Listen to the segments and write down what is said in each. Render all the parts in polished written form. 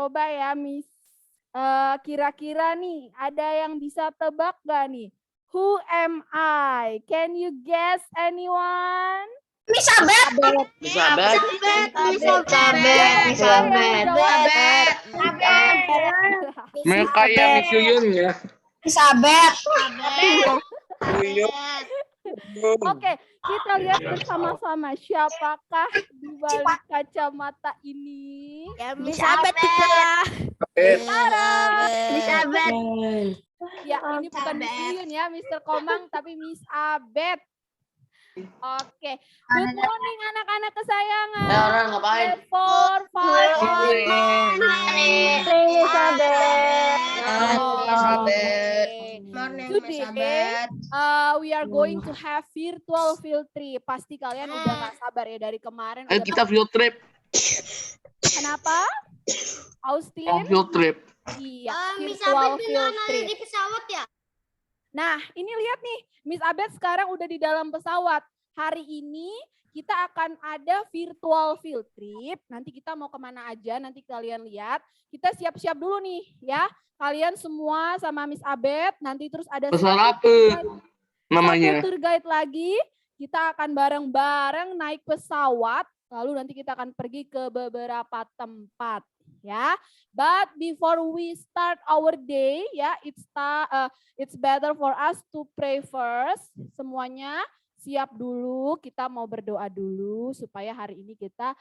coba ya, Miss. Kira-kira nih, ada yang bisa tebak gak nih? Who am I? Can you guess anyone? Miss Abed. Miss Abed. Kayak Miss Yuyun ya. Miss Abed. Oke, kita lihat bersama-sama siapakah di balik kacamata ini. Ya, Miss Abed itulah. Miss Abed. Ya, ini bukan Miss Yuyun ya, Mr. Komang, tapi Miss Abed. Oke, good morning anak-anak kesayangan. Orang ngapain? 4, 5, 6. Today, we are going to have virtual field trip. Pasti kalian udah gak sabar ya dari kemarin. Ayo kita field trip. Kenapa? Austin? Field trip. Iya, Miss virtual Abed field bilang trip. di pesawat ya? Nah, ini lihat nih, Miss Abed sekarang udah di dalam pesawat. Hari ini kita akan ada virtual field trip. Nanti kita mau kemana aja, nanti kalian lihat. Kita siap-siap dulu nih ya. Kalian semua sama Miss Abed, nanti terus ada Pesan apa namanya? satu tour guide lagi. Kita akan bareng-bareng naik pesawat. Lalu nanti kita akan pergi ke beberapa tempat. Ya, but before we start our day, ya, it's better for us to pray first. Semuanya siap dulu, kita mau berdoa dulu supaya hari ini kita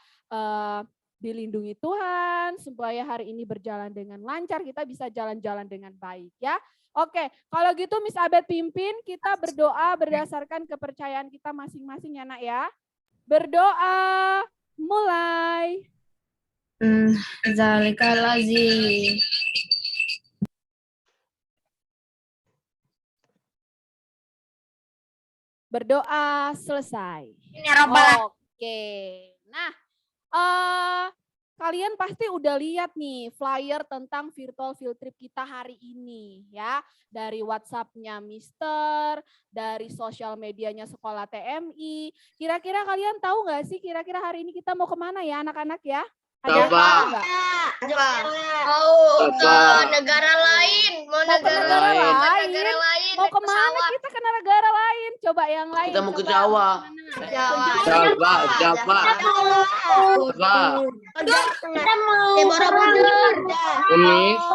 dilindungi Tuhan, supaya hari ini berjalan dengan lancar, kita bisa jalan-jalan dengan baik, ya. Oke, kalau gitu Miss Abed pimpin, kita berdoa berdasarkan kepercayaan kita masing-masing ya, Nak ya. Berdoa, mulai. Zalikal azim. Berdoa selesai. Ini Rabbal. Oke. Nah, kalian pasti udah lihat nih flyer tentang virtual field trip kita hari ini ya. Dari WhatsApp-nya Mister, dari sosial medianya Sekolah TMI. Kira-kira kalian tahu nggak sih kira-kira hari ini kita mau kemana ya anak-anak ya? Ada yang Coba. tahu nggak? Mau ke negara lain, mau Mau ke negara lain? negara lain. Mau kemana kita ke negara lain? Coba yang lain. Kita mau ke coba. Jawa. Jawa. Kita mau ke Borobudur. Unis.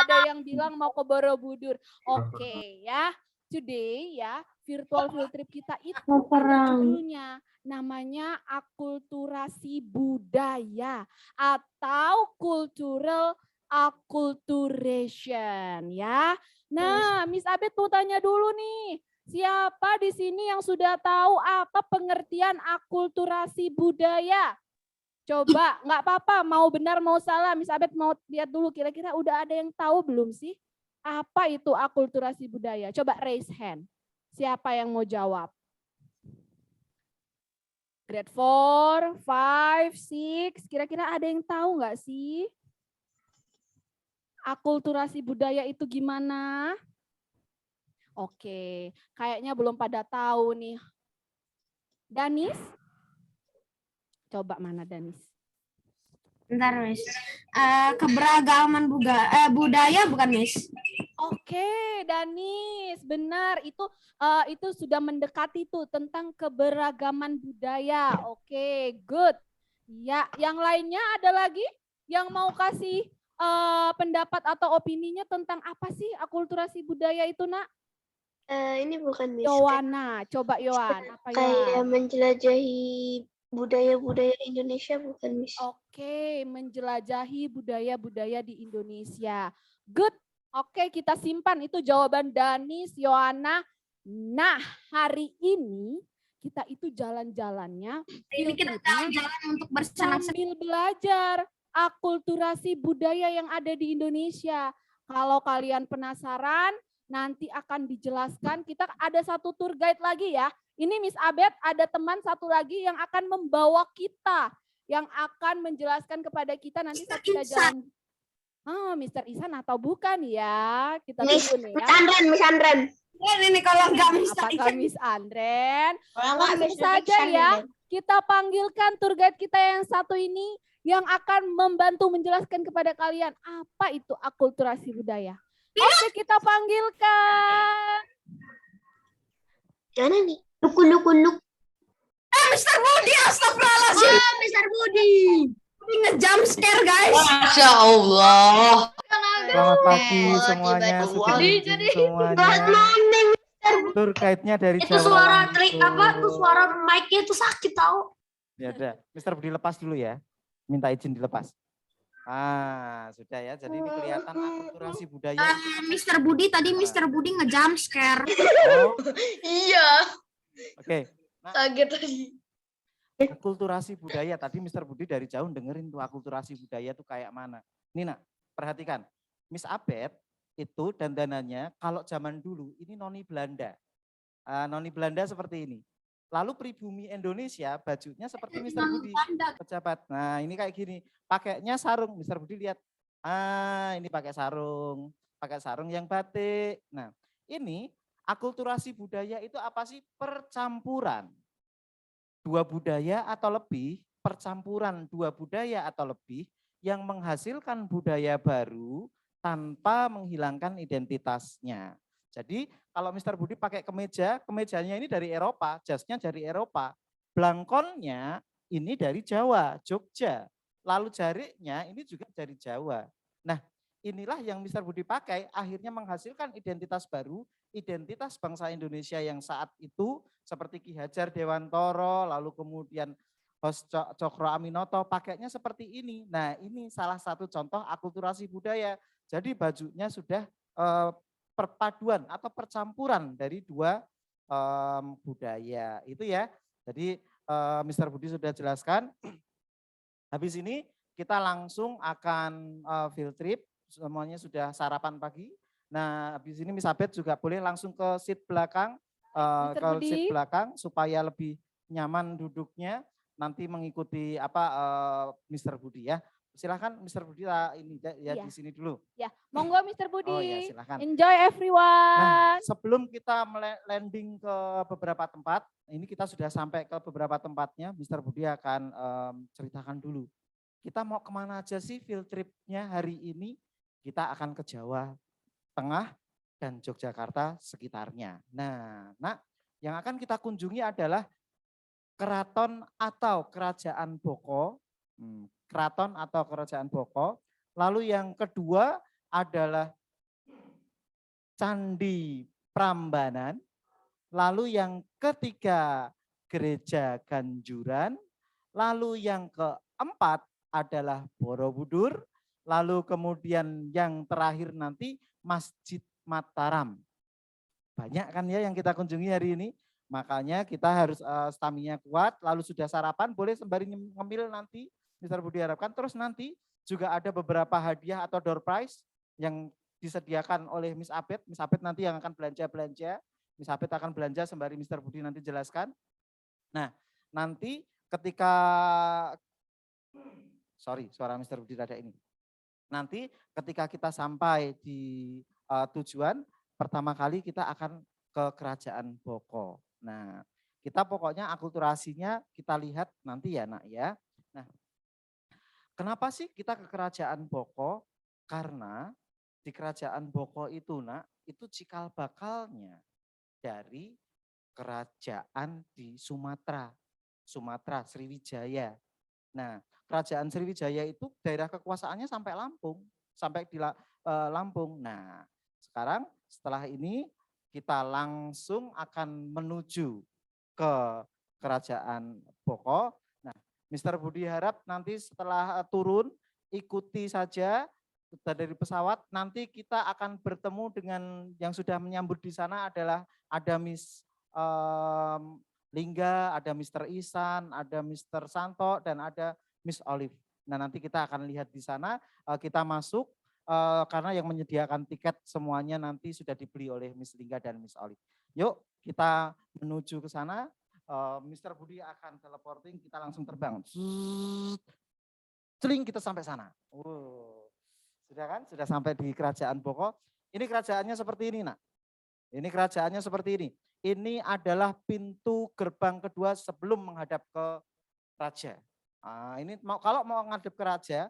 Ada yang bilang mau ke Borobudur. Oke ya. Today ya, virtual field trip kita itu ada judulnya. Namanya akulturasi budaya atau cultural acculturation ya. Nah, Miss Abed mau tanya dulu nih. Siapa di sini yang sudah tahu apa pengertian akulturasi budaya? Coba, nggak apa-apa, mau benar mau salah. Miss Abed mau lihat dulu kira-kira udah ada yang tahu belum sih? Apa itu akulturasi budaya? Coba raise hand. Siapa yang mau jawab? Grade 4, 5, 6, kira-kira ada yang tahu nggak sih? Akulturasi budaya itu gimana? Oke, kayaknya belum pada tahu nih. Danis? Coba mana Danis? Bentar, Miss. Keberagaman budaya bukan, Miss? Oke, Danis, benar. Itu sudah mendekati tuh tentang keberagaman budaya. Oke, good. Ya, yang lainnya ada lagi yang mau kasih pendapat atau opininya tentang apa sih akulturasi budaya itu, Nak? Ini bukan Miss. Yowana, coba Yowan. Apa Kayak Yowan? menjelajahi budaya-budaya Indonesia bukan Miss. Oke, menjelajahi budaya-budaya di Indonesia. Good. Oke, kita simpan itu jawaban Danis, Yohana. Nah, hari ini kita itu jalan-jalannya. Ini kita jalan untuk bersenang-senang. Sambil belajar akulturasi budaya yang ada di Indonesia. Kalau kalian penasaran, nanti akan dijelaskan. Kita ada satu tour guide lagi ya. Ini Miss Abed ada teman satu lagi yang akan membawa kita. Yang akan menjelaskan kepada kita nanti saat kita jalan. Mr. Ihsan atau bukan ya? Kita Miss tunggu nih ya. Andren, Miss Andren. Ini kalau nggak bisa. Apakah Miss Andren? Kalau nggak Langsung Miss saja Andren. ya. Kita panggilkan tour guide kita yang satu ini yang akan membantu menjelaskan kepada kalian apa itu akulturasi budaya. Oke, kita panggilkan. Mana nih? Luk. Mr. Budi, astagfirullahaladzim. Mr. Budi. Ini nge-jump scare, guys. Masya Allah. Selamat pagi Oh, semuanya, tiba-tiba sudah jadi. izin semuanya. morning. Tour guide-nya dari Itu Jawa suara langsung. trik apa? Tuh suara mic-nya itu sakit tau. Ya udah, Mr. Budi lepas dulu ya. Minta izin dilepas. Sudah ya. Jadi ini kelihatan akulturasi budaya. Mr. Budi tadi Mr. Budi nge-jump scare. Oh, Iya. oke. Kaget tadi. Akulturasi budaya tadi Mr. Budi dari jauh dengerin tuh akulturasi budaya tuh kayak mana. Nina, perhatikan. Miss Abed itu dandanannya kalau zaman dulu ini noni Belanda. Noni Belanda seperti ini. Lalu pribumi Indonesia bajunya seperti Mr. Budi. Pejabat. Nah ini kayak gini. Pakainya sarung. Mr. Budi lihat. Ini pakai sarung. Pakai sarung yang batik. Nah ini akulturasi budaya itu apa sih? Percampuran. Dua budaya atau lebih, percampuran dua budaya atau lebih yang menghasilkan budaya baru tanpa menghilangkan identitasnya. Jadi kalau Mr. Budi pakai kemeja, kemejanya ini dari Eropa, jasnya dari Eropa, blangkonnya ini dari Jawa, Jogja, lalu jariknya ini juga dari Jawa. Nah inilah yang Mr. Budi pakai, akhirnya menghasilkan identitas baru, identitas bangsa Indonesia yang saat itu seperti Ki Hajar Dewantoro, lalu kemudian Hos Cokro Aminoto pakainya seperti ini. Nah ini salah satu contoh akulturasi budaya. Jadi bajunya sudah perpaduan atau percampuran dari dua budaya itu ya. Jadi Mr. Budi sudah jelaskan. Habis ini kita langsung akan field trip, semuanya sudah sarapan pagi. Nah habis ini Miss Abed juga boleh langsung ke seat belakang, seat belakang supaya lebih nyaman duduknya. Nanti mengikuti Mr. Budi ya. Silahkan Mr. Budi ini ya di sini dulu. Ya, monggo Mr. Budi. Oh ya silahkan. Enjoy everyone. Nah, sebelum kita landing ke beberapa tempat, ini kita sudah sampai ke beberapa tempatnya. Mr. Budi akan ceritakan dulu. Kita mau kemana aja sih field tripnya hari ini? Kita akan ke Jawa Tengah dan Yogyakarta sekitarnya. Nah, yang akan kita kunjungi adalah Keraton atau Kerajaan Boko. Keraton atau Kerajaan Boko. Lalu yang kedua adalah Candi Prambanan. Lalu yang ketiga Gereja Ganjuran. Lalu yang keempat adalah Borobudur. Lalu kemudian yang terakhir nanti Masjid Mataram. Banyak kan ya yang kita kunjungi hari ini. Makanya kita harus stamina kuat, lalu sudah sarapan, boleh sembari ngemil nanti, Mr. Budi harapkan. Terus nanti juga ada beberapa hadiah atau door prize yang disediakan oleh Miss Abed. Miss Abed nanti yang akan belanja-belanja. Miss Abed akan belanja sembari Mr. Budi nanti jelaskan. Nah, nanti ketika, suara Mr. Budi ada ini. Nanti ketika kita sampai di tujuan, pertama kali kita akan ke Kerajaan Boko. Nah, kita pokoknya akulturasinya kita lihat nanti ya nak ya. Nah, kenapa sih kita ke Kerajaan Boko? Karena di Kerajaan Boko itu nak, itu cikal bakalnya dari kerajaan di Sumatera, Sriwijaya. Nah, Kerajaan Sriwijaya itu daerah kekuasaannya sampai Lampung, sampai di Lampung. Nah, sekarang setelah ini kita langsung akan menuju ke Kerajaan Boko. Nah, Mr. Budi harap nanti setelah turun ikuti saja dari pesawat. Nanti kita akan bertemu dengan yang sudah menyambut di sana adalah ada Miss Lingga, ada Mr. Ihsan, ada Mr. Santo, dan ada Miss Olive. Nah, nanti kita akan lihat di sana. Kita masuk. Karena yang menyediakan tiket semuanya nanti sudah dibeli oleh Miss Lingga dan Miss Olive. Yuk kita menuju ke sana. Mr. Budi akan teleporting, kita langsung terbang. Celing kita sampai sana. Sudah kan? Sudah sampai di kerajaan Boko. Ini kerajaannya seperti ini, Nak. Ini kerajaannya seperti ini. Ini adalah pintu gerbang kedua sebelum menghadap ke raja. Nah, ini kalau mau menghadap ke raja,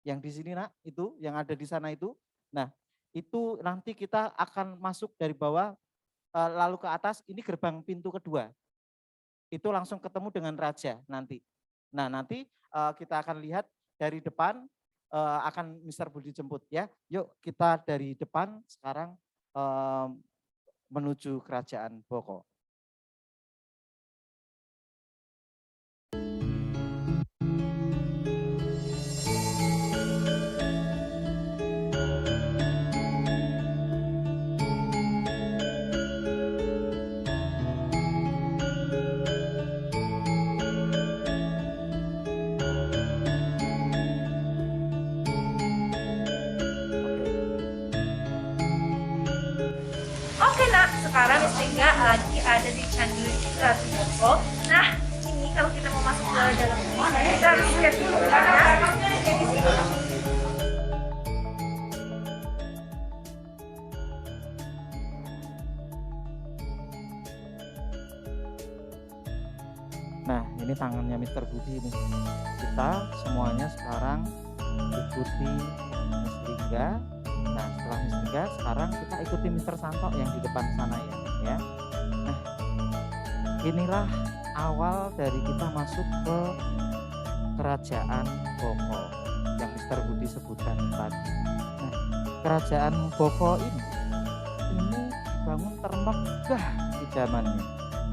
yang di sini, Nak, itu, yang ada di sana itu. Nah, itu nanti kita akan masuk dari bawah lalu ke atas, ini gerbang pintu kedua. Itu langsung ketemu dengan raja nanti. Nah, nanti kita akan lihat dari depan, akan Mr. Budi jemput ya. Yuk kita dari depan sekarang menuju kerajaan Boko. Oke nak, sekarang Miss lagi ada di Candi Ratu Boko. Nah, ini kalau kita mau masuk ke dalam rumah, kita harus lihat dulu ya. Di sini. Nah, ini tangannya Mr. Budi ini. Kita semuanya sekarang ikuti Miss Lingga. Nah, setelah Miss Lingga, sekarang kita ikuti Mr. Santo yang di depan sana ya. Nah, inilah awal dari kita masuk ke kerajaan Boko yang Mr. Budi sebutkan tadi. Nah, kerajaan Boko ini dibangun termegah di zamannya.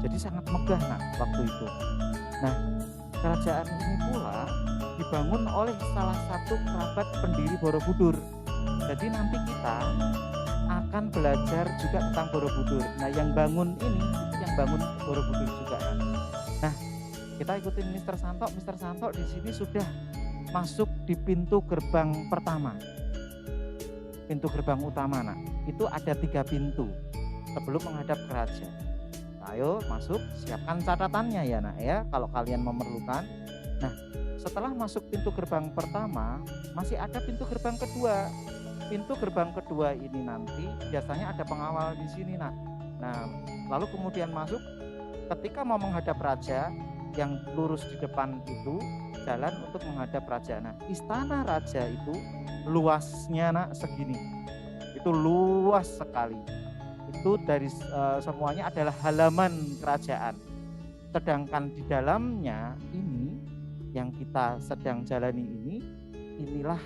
Jadi sangat megah nak waktu itu. Nah, kerajaan ini pula dibangun oleh salah satu kerabat pendiri Borobudur. Jadi nanti kita akan belajar juga tentang Borobudur. Nah, yang bangun ini itu yang bangun Borobudur juga kan. Nah, kita ikutin Mr. Santo. Mr. Santo di sini sudah masuk di pintu gerbang pertama. Pintu gerbang utama, nak. Itu ada 3 pintu sebelum menghadap ke raja. Ayo masuk, siapkan catatannya ya nak ya, kalau kalian memerlukan. Nah, setelah masuk pintu gerbang pertama, masih ada pintu gerbang kedua. Pintu gerbang kedua ini nanti biasanya ada pengawal di sini nak. Nah, lalu kemudian masuk, ketika mau menghadap raja, yang lurus di depan itu jalan untuk menghadap raja. Nah, istana raja itu luasnya nak segini, itu luas sekali. Itu dari semuanya adalah halaman kerajaan. Sedangkan di dalamnya ini yang kita sedang jalani ini, inilah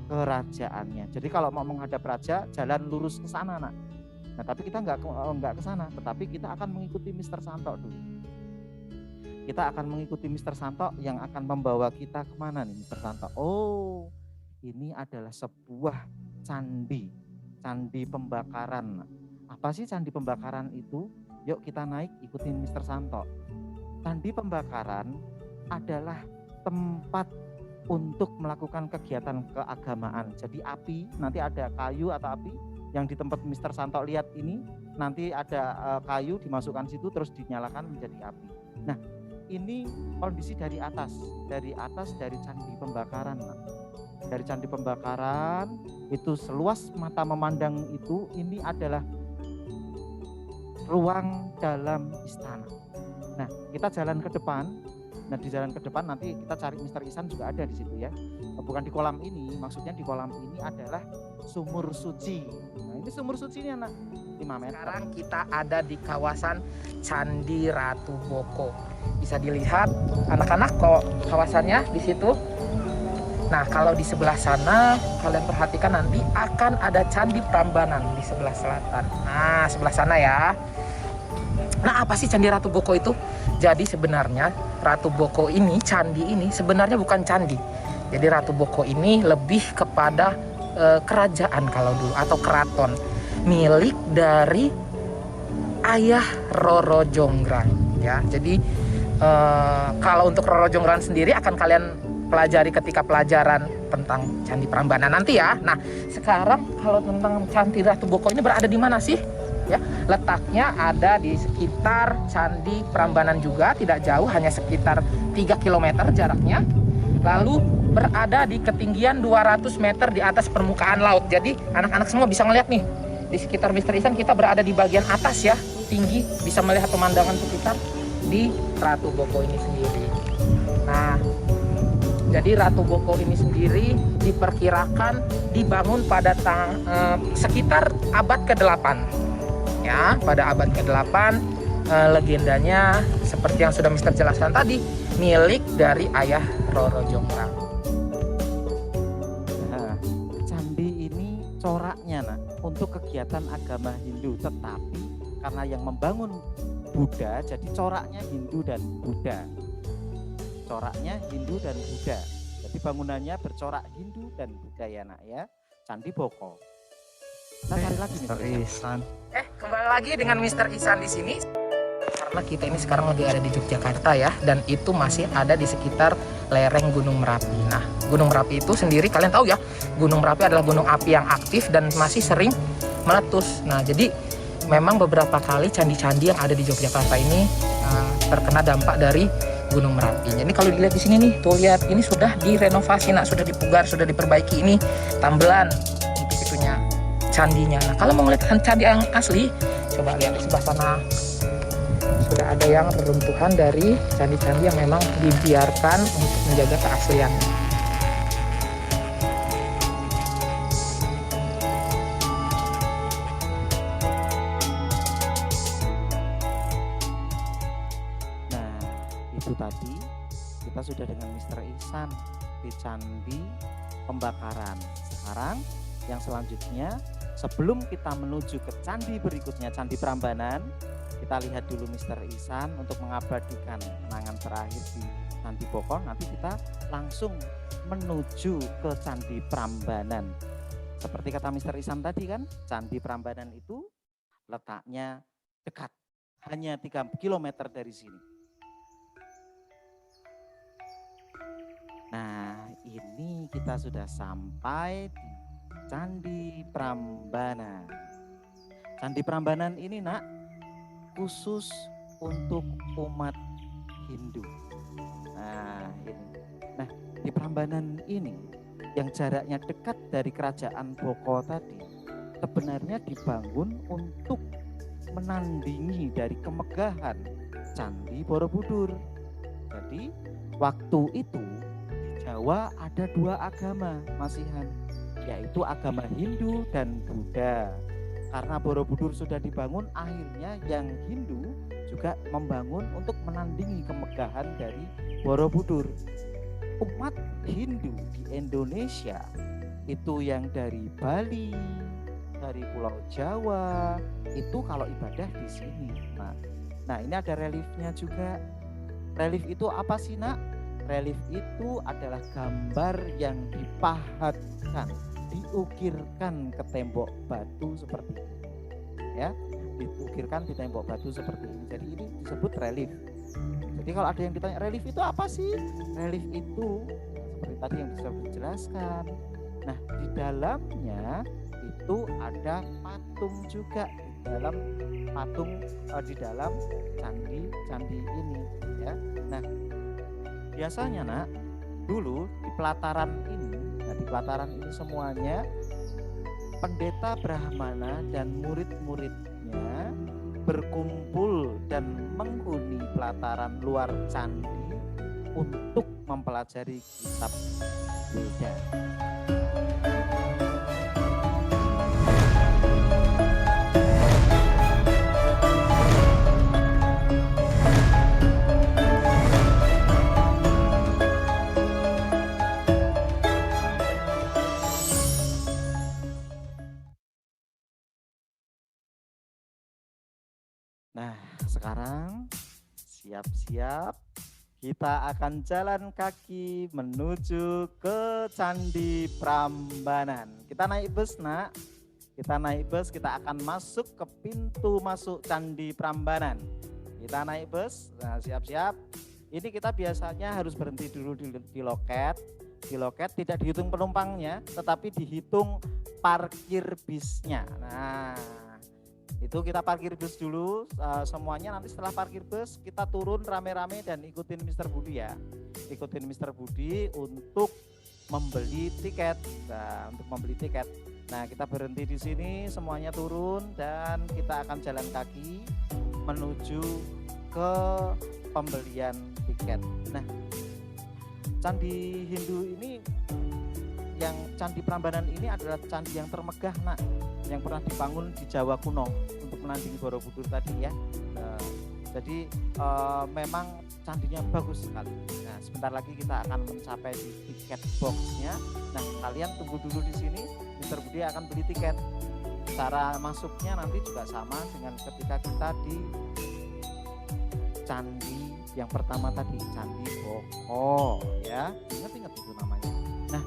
kerajaannya. Jadi kalau mau menghadap raja, jalan lurus ke sana nak. Nah, tapi kita nggak ke sana, tetapi kita akan mengikuti Mr. Santo dulu. Kita akan mengikuti Mr. Santo yang akan membawa kita kemana nih Mr. Santo? Oh, ini adalah sebuah candi, candi pembakaran. Apa sih candi pembakaran itu? Yuk kita naik ikutin Mr. Santo. Candi pembakaran adalah tempat untuk melakukan kegiatan keagamaan. Jadi api, nanti ada kayu atau api yang di tempat Mr. Santo lihat ini, nanti ada kayu dimasukkan situ terus dinyalakan menjadi api. Nah, ini kondisi dari atas dari candi pembakaran. Dari candi pembakaran itu seluas mata memandang itu, ini adalah ruang dalam istana. Nah, kita jalan ke depan. Nah, di jalan ke depan nanti kita cari Mr. Isan juga ada di situ ya. Bukan di kolam ini, maksudnya di kolam ini adalah sumur suci. Nah, ini sumur sucinya nak 5 meter. Sekarang kita ada di kawasan Candi Ratu Boko. Bisa dilihat anak-anak kok kawasannya di situ. Nah, kalau di sebelah sana kalian perhatikan nanti akan ada Candi Prambanan di sebelah selatan. Nah, sebelah sana ya. Nah, apa sih Candi Ratu Boko itu? Jadi sebenarnya Ratu Boko ini, candi ini sebenarnya bukan candi. Jadi Ratu Boko ini lebih kepada kerajaan kalau dulu atau keraton milik dari ayah Roro Jonggrang ya. Jadi kalau untuk Roro Jonggrang sendiri akan kalian pelajari ketika pelajaran tentang Candi Prambanan nanti ya. Nah, sekarang kalau tentang Candi Ratu Boko ini berada di mana sih? Ya, letaknya ada di sekitar Candi Prambanan juga, tidak jauh, hanya sekitar 3 km jaraknya. Lalu berada di ketinggian 200 meter di atas permukaan laut. Jadi anak-anak semua bisa melihat nih, di sekitar Mr. Ihsan kita berada di bagian atas ya, tinggi, bisa melihat pemandangan sekitar di Ratu Boko ini sendiri. Nah, jadi Ratu Boko ini sendiri diperkirakan dibangun pada sekitar abad ke-8. Ya, pada abad ke-8 legendanya seperti yang sudah Mister jelaskan tadi, milik dari ayah Roro Jonggrang. Nah, candi ini coraknya untuk kegiatan agama Hindu, tetapi karena yang membangun Buddha, jadi coraknya Hindu dan Buddha. Coraknya Hindu dan Buddha. Jadi bangunannya bercorak Hindu dan Buddha ya nak ya. Candi Boko. Kita cari lagi Mr. Ihsan. Kembali lagi dengan Mister Ihsan di sini. Karena kita ini sekarang lagi ada di Yogyakarta ya, dan itu masih ada di sekitar lereng Gunung Merapi. Nah, Gunung Merapi itu sendiri kalian tahu ya, Gunung Merapi adalah gunung api yang aktif dan masih sering meletus. Nah, jadi memang beberapa kali candi-candi yang ada di Yogyakarta ini terkena dampak dari Gunung Merapi. Jadi kalau dilihat di sini nih, tuh lihat ini sudah direnovasi, sudah dipugar, sudah diperbaiki. Ini tambelan untuk itunya candinya. Nah, kalau mau melihat candi yang asli, coba lihat di sebelah sana. Sudah ada yang reruntuhan dari candi-candi yang memang dibiarkan untuk menjaga keasliannya. Nah, itu tadi kita sudah dengan Mister Ihsan di Candi Pembakaran. Sekarang yang selanjutnya, sebelum kita menuju ke candi berikutnya, Candi Prambanan, kita lihat dulu Mister Ihsan untuk mengabadikan kenangan terakhir di Candi Boko. Nanti kita langsung menuju ke Candi Prambanan. Seperti kata Mister Ihsan tadi kan, Candi Prambanan itu letaknya dekat, hanya 3 km dari sini. Nah, ini kita sudah sampai di Candi Prambanan. Candi Prambanan ini nak, khusus untuk umat Hindu. Nah, ini. Nah, di Prambanan ini yang jaraknya dekat dari kerajaan Boko tadi, sebenarnya dibangun untuk menandingi dari kemegahan Candi Borobudur. Jadi, waktu itu di Jawa ada 2 agama, Mas Ihan, yaitu agama Hindu dan Buddha. Karena Borobudur sudah dibangun, akhirnya yang Hindu juga membangun untuk menandingi kemegahan dari Borobudur. Umat Hindu di Indonesia itu yang dari Bali, dari Pulau Jawa, itu kalau ibadah di sini. Nah, ini ada reliefnya juga. Relief itu apa sih nak? Relief itu adalah gambar yang dipahatkan, diukirkan ke tembok batu seperti ini, ya, diukirkan di tembok batu seperti ini. Jadi ini disebut relief. Jadi kalau ada yang ditanya relief itu apa sih? Relief itu seperti tadi yang sudah dijelaskan. Nah, di dalamnya itu ada patung juga, di dalam patung di dalam candi ini, ya. Nah, biasanya nak, dulu di pelataran ini, nah di pelataran ini semuanya pendeta Brahmana dan murid-muridnya berkumpul dan menghuni pelataran luar candi untuk mempelajari kitab Buddha. Nah, sekarang siap-siap kita akan jalan kaki menuju ke Candi Prambanan. Kita naik bus, nak. Kita naik bus, kita akan masuk ke pintu masuk Candi Prambanan. Kita naik bus, nah siap-siap. Ini kita biasanya harus berhenti dulu di loket. Di loket tidak dihitung penumpangnya, tetapi dihitung parkir bisnya. Nah, itu kita parkir bus dulu semuanya. Nanti setelah parkir bus kita turun rame-rame dan ikutin Mr. Budi ya. Ikutin Mr. Budi untuk membeli tiket. Nah, untuk membeli tiket. Nah, kita berhenti di sini, semuanya turun dan kita akan jalan kaki menuju ke pembelian tiket. Nah, Candi Hindu ini, yang Candi Prambanan ini adalah candi yang termegah, Nak, yang pernah dibangun di Jawa kuno untuk menandingi Borobudur tadi ya. Jadi memang candinya bagus sekali. Nah, sebentar lagi kita akan mencapai di tiket boxnya. Nah, kalian tunggu dulu di sini. Mr. Budi akan beli tiket. Cara masuknya nanti juga sama dengan ketika kita di candi yang pertama tadi, Candi Boko ya. Ingat-ingat itu namanya. Nah,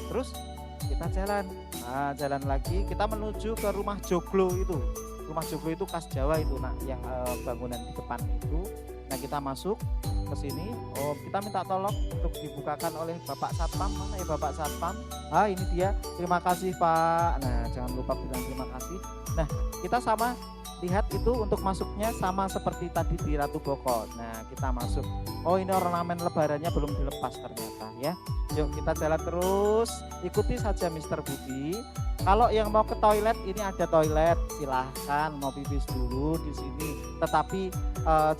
terus kita jalan. Nah, jalan lagi kita menuju ke rumah joglo itu. Rumah joglo itu khas Jawa itu, Nak, yang bangunan di depan itu. Nah, kita masuk ke sini. Oh, kita minta tolong untuk dibukakan oleh Bapak Satpam. Mana ya Bapak Satpam? Ah, ini dia. Terima kasih, Pak. Nah, jangan lupa bilang terima kasih. Nah, kita sama lihat itu untuk masuknya sama seperti tadi di Ratu Boko. Nah, kita masuk. Oh, ini ornamen lebarannya belum dilepas ternyata ya. Yuk kita jalan terus. Ikuti saja Mr. Budi. Kalau yang mau ke toilet, ini ada toilet, silahkan mau pipis dulu di sini. Tetapi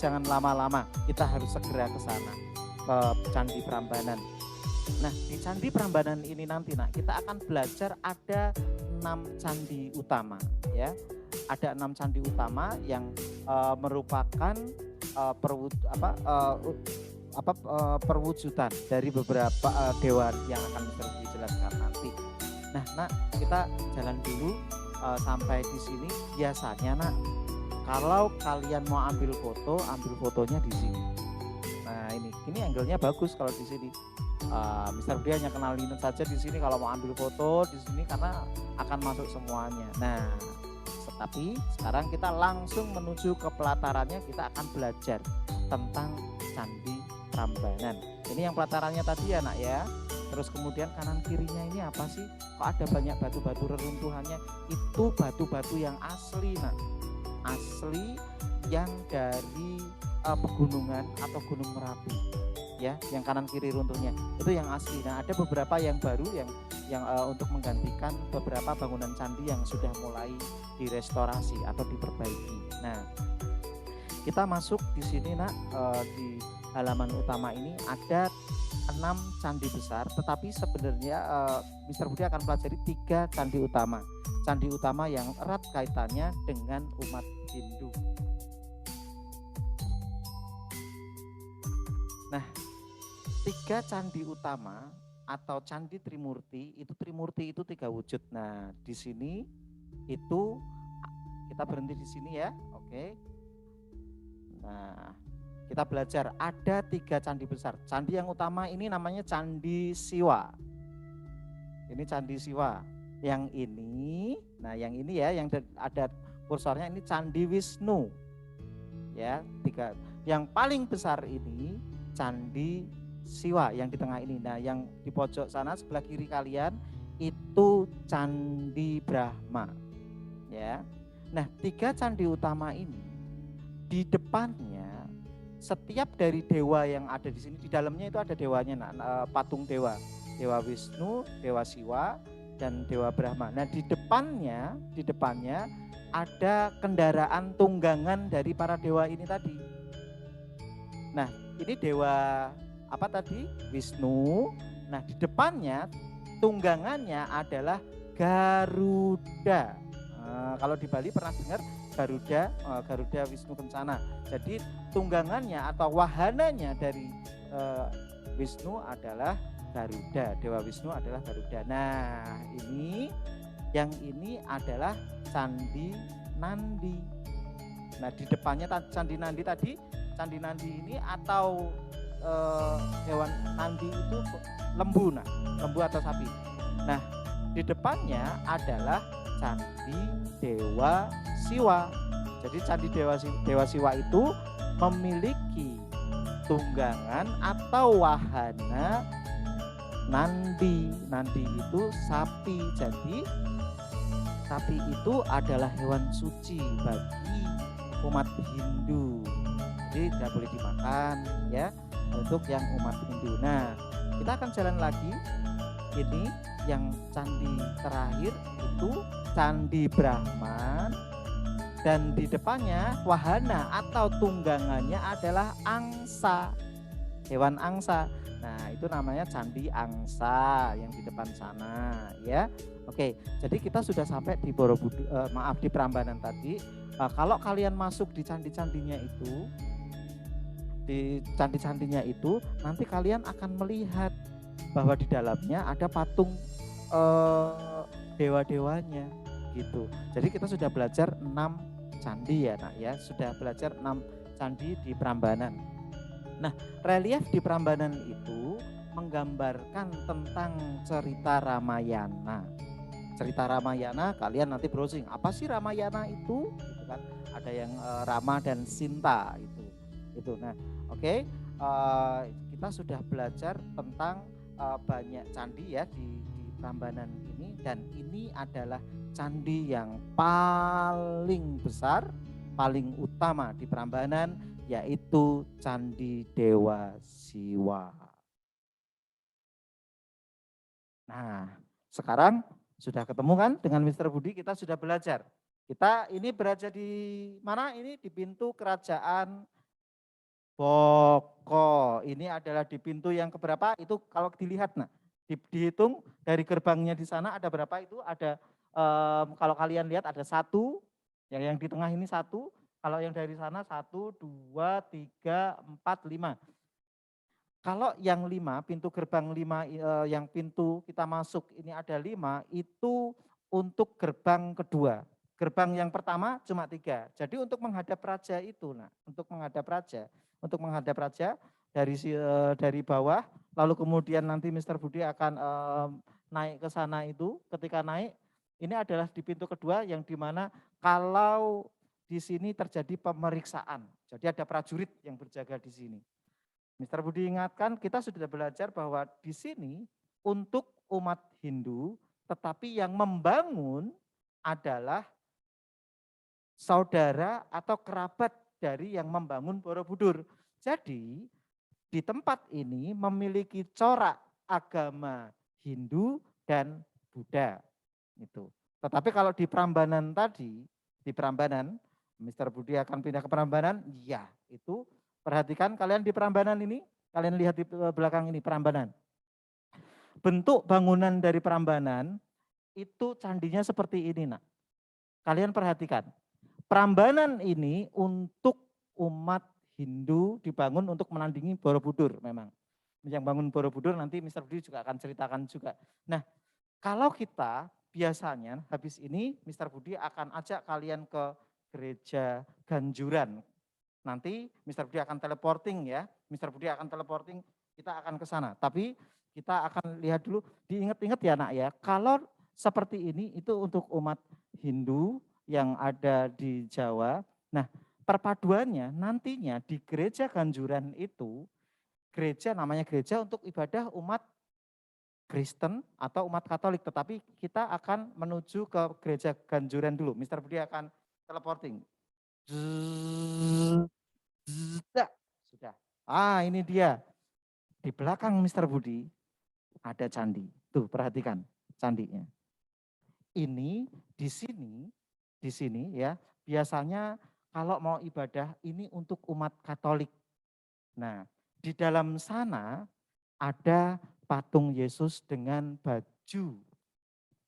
jangan lama-lama, kita harus segera ke sana, ke Candi Prambanan. Nah, di Candi Prambanan ini nanti, Nak, kita akan belajar ada 6 candi utama ya. Ada 6 candi utama yang merupakan perwujudan dari beberapa dewa yang akan dijelaskan nanti. Nah, Nak, kita jalan dulu sampai di sini. Biasanya, Nak, kalau kalian mau ambil fotonya di sini. Nah, ini angle-nya bagus kalau di sini. Mr. Budi hanya kenalin saja di sini kalau mau ambil foto di sini karena akan masuk semuanya. Nah, tapi sekarang kita langsung menuju ke pelatarannya. Kita akan belajar tentang Candi Prambanan. Ini yang pelatarannya tadi ya, Nak ya. Terus kemudian kanan kirinya ini apa sih? Kok ada banyak batu-batu reruntuhannya? Itu batu-batu yang asli, Nak. Asli yang dari pegunungan atau Gunung Merapi. Ya, yang kanan kiri runtuhnya. Itu yang asli. Nah, ada beberapa yang baru yang untuk menggantikan beberapa bangunan candi yang sudah mulai direstorasi atau diperbaiki. Nah, kita masuk di sini, Nak, di halaman utama ini ada 6 candi besar, tetapi sebenarnya Mr. Budi akan pelajari 3 candi utama. Candi utama yang erat kaitannya dengan umat Hindu. Nah, 3 candi utama atau candi Trimurti itu 3 wujud. Nah, di sini itu kita berhenti di sini ya. Oke. Nah, kita belajar ada 3 candi besar. Candi yang utama ini namanya Candi Siwa. Ini Candi Siwa. Yang ini, nah yang ini ya, yang ada kursornya ini Candi Wisnu. Ya, 3. Yang paling besar ini Candi Siwa yang di tengah ini. Nah, yang di pojok sana sebelah kiri kalian itu Candi Brahma. Ya. Nah, 3 candi utama ini di depannya setiap dari dewa yang ada di sini, di dalamnya itu ada dewanya, patung dewa, Dewa Wisnu, Dewa Siwa, dan Dewa Brahma. Nah, di depannya ada kendaraan tunggangan dari para dewa ini tadi. Nah, ini dewa apa tadi? Wisnu. Nah, di depannya tunggangannya adalah Garuda. Kalau di Bali pernah dengar Garuda Wisnu Kencana. Jadi tunggangannya atau wahananya dari Wisnu adalah Garuda, Dewa Wisnu adalah Garuda. Nah, yang ini adalah Candi Nandi. Nah, di depannya Candi Nandi tadi, Candi Nandi ini atau hewan Nandi itu lembu, lembu atau sapi. Nah, di depannya adalah Candi Dewa Siwa. Jadi Candi Dewa Siwa itu memiliki tunggangan atau wahana Nandi. Nandi itu sapi. Jadi sapi itu adalah hewan suci bagi umat Hindu. Jadi tidak boleh dimakan ya untuk yang umat Hindu. Nah, kita akan jalan lagi Ini yang candi terakhir itu Candi Brahman, dan di depannya wahana atau tunggangannya adalah angsa, hewan angsa. Nah, itu namanya Candi Angsa yang di depan sana ya. Oke, jadi kita sudah sampai di Borobudur, di Prambanan tadi. Kalau kalian masuk di candi-candinya itu, nanti kalian akan melihat bahwa di dalamnya ada patung dewa-dewanya gitu. Jadi kita sudah belajar 6 candi ya Nak ya, sudah belajar 6 candi di Prambanan. Nah, relief di Prambanan itu menggambarkan tentang cerita Ramayana. Cerita Ramayana, kalian nanti browsing, apa sih Ramayana itu? Gitu kan. Ada yang Rama dan Sinta itu. Nah, oke. Kita sudah belajar tentang banyak candi ya di Prambanan ini, dan ini adalah candi yang paling besar, paling utama di Prambanan, yaitu Candi Dewa Siwa. Nah, sekarang sudah ketemu kan dengan Mr. Budi, kita sudah belajar. Kita ini berada di mana? Ini di pintu kerajaan Boko. Ini adalah di pintu yang keberapa? Itu kalau dilihat, nah, dihitung dari gerbangnya di sana ada berapa itu? Ada kalau kalian lihat ada 1, yang di tengah ini 1. Kalau yang dari sana 1, 2, 3, 4, 5. Kalau yang 5, pintu gerbang 5, yang pintu kita masuk ini ada 5, itu untuk gerbang kedua. Gerbang yang pertama cuma 3. Jadi untuk menghadap raja itu, nah, untuk menghadap raja dari bawah, lalu kemudian nanti Mr. Budi akan naik ke sana itu. Ketika naik, ini adalah di pintu kedua yang dimana kalau di sini terjadi pemeriksaan. Jadi ada prajurit yang berjaga di sini. Mr. Budi ingatkan, kita sudah belajar bahwa di sini untuk umat Hindu, tetapi yang membangun adalah saudara atau kerabat dari yang membangun Borobudur. Jadi di tempat ini memiliki corak agama Hindu dan Buddha. Itu. Tetapi kalau di Prambanan tadi, di Prambanan, Mr. Budi akan pindah ke Prambanan, ya itu perhatikan kalian di Prambanan ini, kalian lihat di belakang ini Prambanan. Bentuk bangunan dari Prambanan itu candinya seperti ini Nak. Kalian perhatikan, Prambanan ini untuk umat Hindu dibangun untuk menandingi Borobudur memang. Yang bangun Borobudur nanti Mr. Budi juga akan ceritakan juga. Nah, kalau kita biasanya habis ini Mr. Budi akan ajak kalian ke Gereja Ganjuran. Nanti Mr. Budi akan teleporting ya. Mr. Budi akan teleporting, kita akan ke sana. Tapi kita akan lihat dulu, diingat-ingat ya Nak ya. Kalau seperti ini itu untuk umat Hindu yang ada di Jawa. Nah, perpaduannya nantinya di Gereja Ganjuran itu, namanya gereja untuk ibadah umat Kristen atau umat Katolik. Tetapi kita akan menuju ke Gereja Ganjuran dulu. Mr. Budi akan teleporting. Sudah. Ini dia. Di belakang Mr. Budi ada candi. Tuh, perhatikan candinya. Ini di sini ya, biasanya kalau mau ibadah ini untuk umat Katolik. Nah, di dalam sana ada patung Yesus dengan baju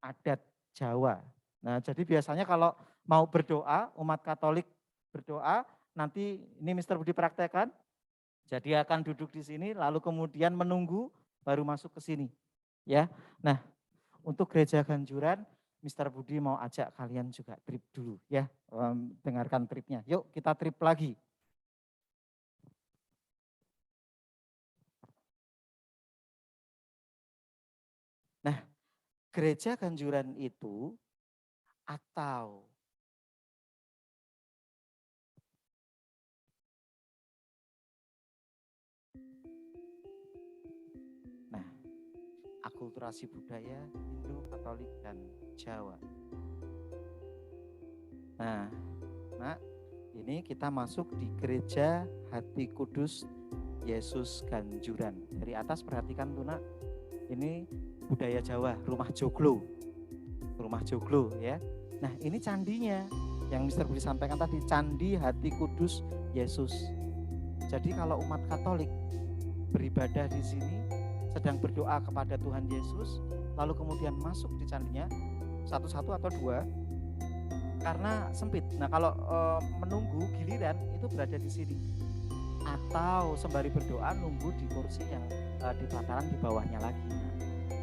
adat Jawa. Nah, jadi biasanya kalau mau berdoa, umat Katolik berdoa, nanti ini Mr. Budi praktekkan. Jadi akan duduk di sini, lalu kemudian menunggu, baru masuk ke sini. Ya, nah untuk Gereja Ganjuran, Mr. Budi mau ajak kalian juga trip dulu ya, dengarkan tripnya. Yuk kita trip lagi. Nah, Gereja Ganjuran itu atau akulturasi budaya Hindu, Katolik, dan Jawa. Nah, ini kita masuk di Gereja Hati Kudus Yesus Ganjuran. Dari atas perhatikan tuh Nak, ini budaya Jawa, rumah joglo. Rumah joglo ya. Nah, ini candinya yang Mr. Budi sampaikan tadi, Candi Hati Kudus Yesus. Jadi kalau umat Katolik beribadah di sini, sedang berdoa kepada Tuhan Yesus, lalu kemudian masuk di candinya, satu-satu atau dua, karena sempit. Nah, kalau menunggu giliran itu berada di sini. Atau sembari berdoa nunggu di kursi yang di pelataran di bawahnya lagi.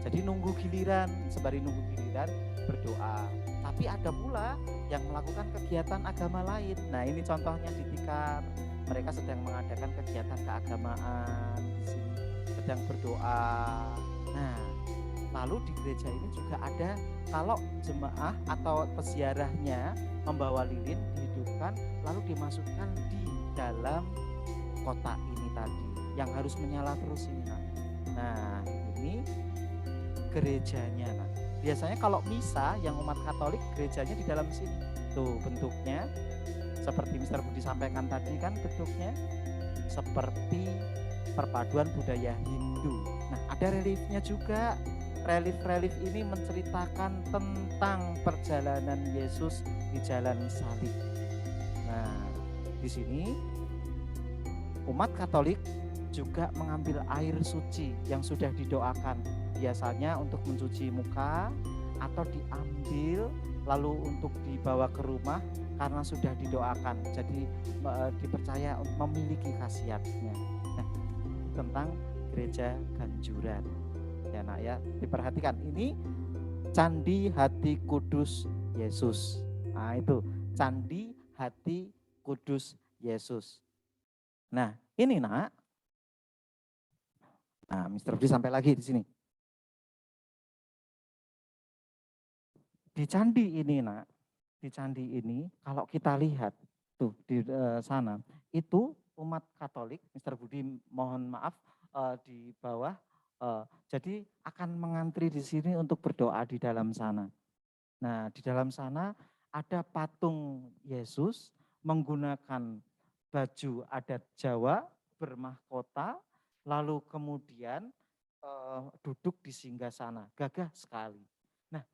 Jadi nunggu giliran, sembari nunggu giliran berdoa. Tapi ada pula yang melakukan kegiatan agama lain. Nah, ini contohnya di Tikar. Mereka sedang mengadakan kegiatan keagamaan di sini, sedang berdoa. Nah, lalu di gereja ini juga ada, kalau jemaah atau peziarahnya membawa lilin dihidupkan lalu dimasukkan di dalam kotak ini tadi yang harus menyala terus ini. Nah, ini gerejanya. Nah, biasanya kalau misa yang umat Katolik gerejanya di dalam sini. Tuh bentuknya seperti Mr. Budi sampaikan tadi kan, bentuknya seperti perpaduan budaya Hindu. Nah, ada reliefnya juga. Relief-relief ini menceritakan tentang perjalanan Yesus di jalan salib. Nah, di sini umat Katolik juga mengambil air suci yang sudah didoakan, biasanya untuk mencuci muka atau diambil lalu untuk dibawa ke rumah karena sudah didoakan. Jadi dipercaya untuk memiliki khasiatnya. Nah, tentang gereja Ganjuran. Ya nak ya, diperhatikan ini Candi Hati Kudus Yesus. Nah, itu Candi Hati Kudus Yesus. Nah, ini nak. Nah, Mr. Budi sampai lagi di sini. Di candi ini nak, di candi ini kalau kita lihat tuh di sana, itu umat Katolik, Mr. Budi mohon maaf di bawah, jadi akan mengantri di sini untuk berdoa di dalam sana. Nah, di dalam sana ada patung Yesus menggunakan baju adat Jawa bermahkota, lalu kemudian duduk di singgasana, gagah sekali. Nah,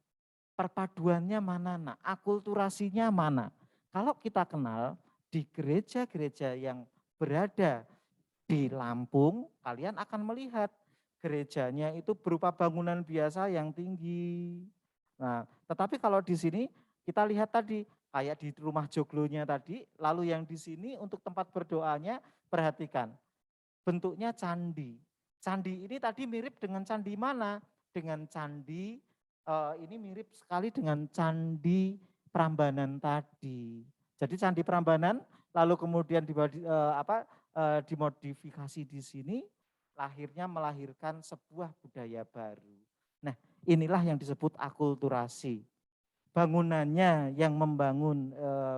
perpaduannya mana nak? Akulturasinya mana? Kalau kita kenal di gereja-gereja yang berada di Lampung, kalian akan melihat gerejanya itu berupa bangunan biasa yang tinggi. Nah, tetapi kalau di sini kita lihat tadi kayak di rumah joglonya tadi, lalu yang di sini untuk tempat berdoanya, perhatikan bentuknya candi. Candi ini tadi mirip dengan candi mana? Dengan candi ini mirip sekali dengan candi Prambanan tadi. Jadi candi Prambanan lalu kemudian dimodifikasi di sini, akhirnya melahirkan sebuah budaya baru. Nah, inilah yang disebut akulturasi. Bangunannya yang membangun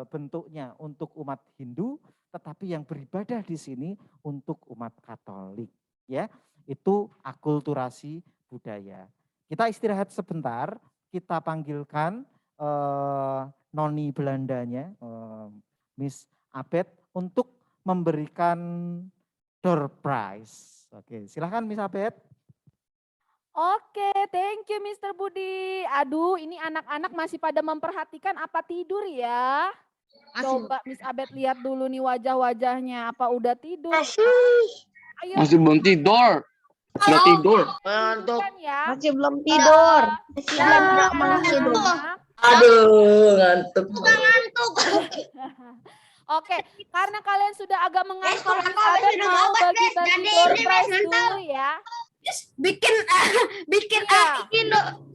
bentuknya untuk umat Hindu, tetapi yang beribadah di sini untuk umat Katolik. Ya, itu akulturasi budaya. Kita istirahat sebentar, kita panggilkan noni Belandanya, Miss Abed, untuk memberikan door prize. Oke, silakan Miss Abed. Oke, thank you Mr. Budi. Aduh, ini anak-anak masih pada memperhatikan apa tidur ya? Coba Miss Abed lihat dulu nih wajah-wajahnya, apa udah tidur? Ayo. Masih belum tidur. Udah tidur. Ngantuk. Kan ya? Masih belum tidur. Aduh, ngantuk. Oke, karena kalian sudah agak mengantuk, kalau Miss kalian Abed sudah mau mau bagi-bagi ganti door ini, prize Miss, dulu ya. Bikin Iya.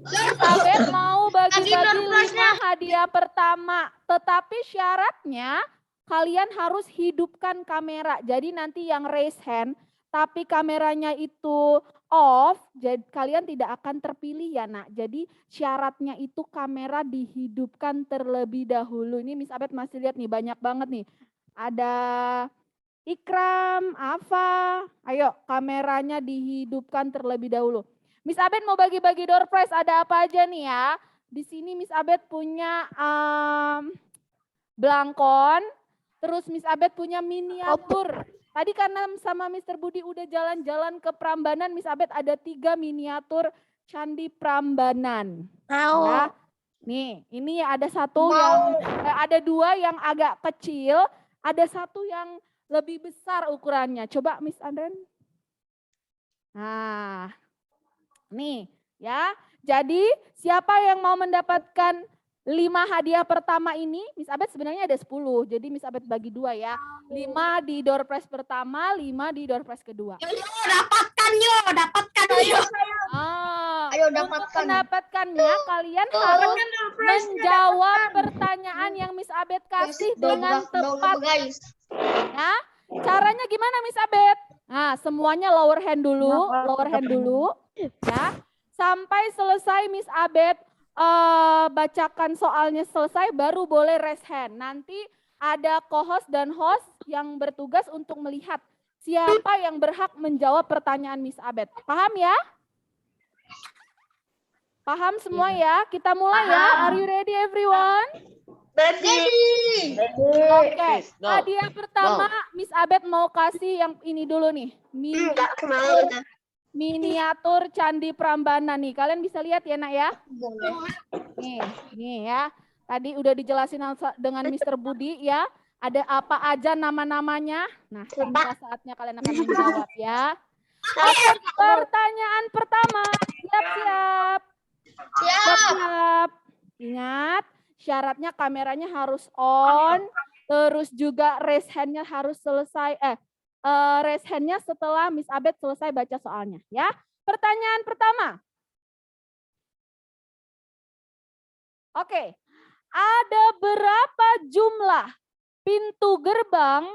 Miss Abed mau bagi-bagi door prize-nya. 5 hadiah pertama, tetapi syaratnya kalian harus hidupkan kamera. Jadi nanti yang raise hand, tapi kameranya itu off, jadi kalian tidak akan terpilih ya nak. Jadi syaratnya itu kamera dihidupkan terlebih dahulu. Ini Miss Abed masih lihat nih, banyak banget nih. Ada Ikram, Afa, ayo kameranya dihidupkan terlebih dahulu. Miss Abed mau bagi-bagi door prize, ada apa aja nih ya. Di sini Miss Abed punya blangkon, terus Miss Abed punya miniatur. Tadi karena sama Mr. Budi udah jalan-jalan ke Prambanan, Miss Abed ada 3 miniatur Candi Prambanan. Mau. Ya. Nih, ini ada satu yang ada dua yang agak kecil, ada satu yang lebih besar ukurannya. Coba Miss Andren. Nah, nih ya. Jadi siapa yang mau mendapatkan 5 hadiah pertama ini? Miss Abed sebenarnya ada 10. Jadi Miss Abed bagi 2 ya. 5 di door prize pertama, 5 di door prize kedua. Dapatkan yo. Ayo Untuk dapatkan. mendapatkannya kalian harus menjawab pertanyaan yang Miss Abed kasih dengan tepat. Guys. Ya. Caranya gimana Miss Abed? Nah, semuanya lower hand dulu, ya. Sampai selesai Miss Abed bacakan soalnya selesai baru boleh raise hand. Nanti ada co-host dan host yang bertugas untuk melihat siapa yang berhak menjawab pertanyaan Miss Abed. Paham ya? Paham semua ya? Kita mulai ya. Are you ready everyone? Ready. Oke. Hadiah pertama Miss Abed mau kasih yang ini dulu nih. Enggak mau. Miniatur Candi Prambanan nih. Kalian bisa lihat ya nak ya? Boleh. Nih ya. Tadi udah dijelasin dengan Mr. Budi ya. Ada apa aja nama-namanya. Nah, inilah saatnya kalian akan menjawab ya. Oke, pertanyaan pertama. Siap-siap. Siap. Ingat, syaratnya kameranya harus on. Terus juga raise hand-nya harus selesai. Raise hand-nya setelah Miss Abed selesai baca soalnya ya. Pertanyaan pertama. Oke. Ada berapa jumlah pintu gerbang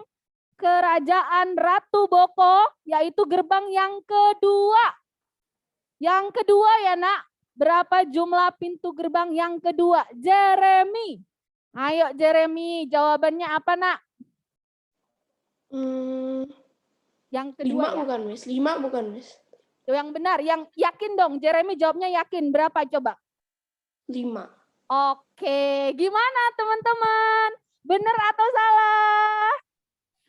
Kerajaan Ratu Boko, yaitu gerbang yang kedua? Yang kedua ya nak, berapa jumlah pintu gerbang yang kedua? Jeremy. Ayo Jeremy, jawabannya apa nak? Yang kedua 5 ya? bukan, Miss. 5 bukan, Miss. Yang benar, yang yakin dong. Jeremy jawabnya yakin. Berapa coba? 5. Oke, gimana teman-teman? Benar atau salah?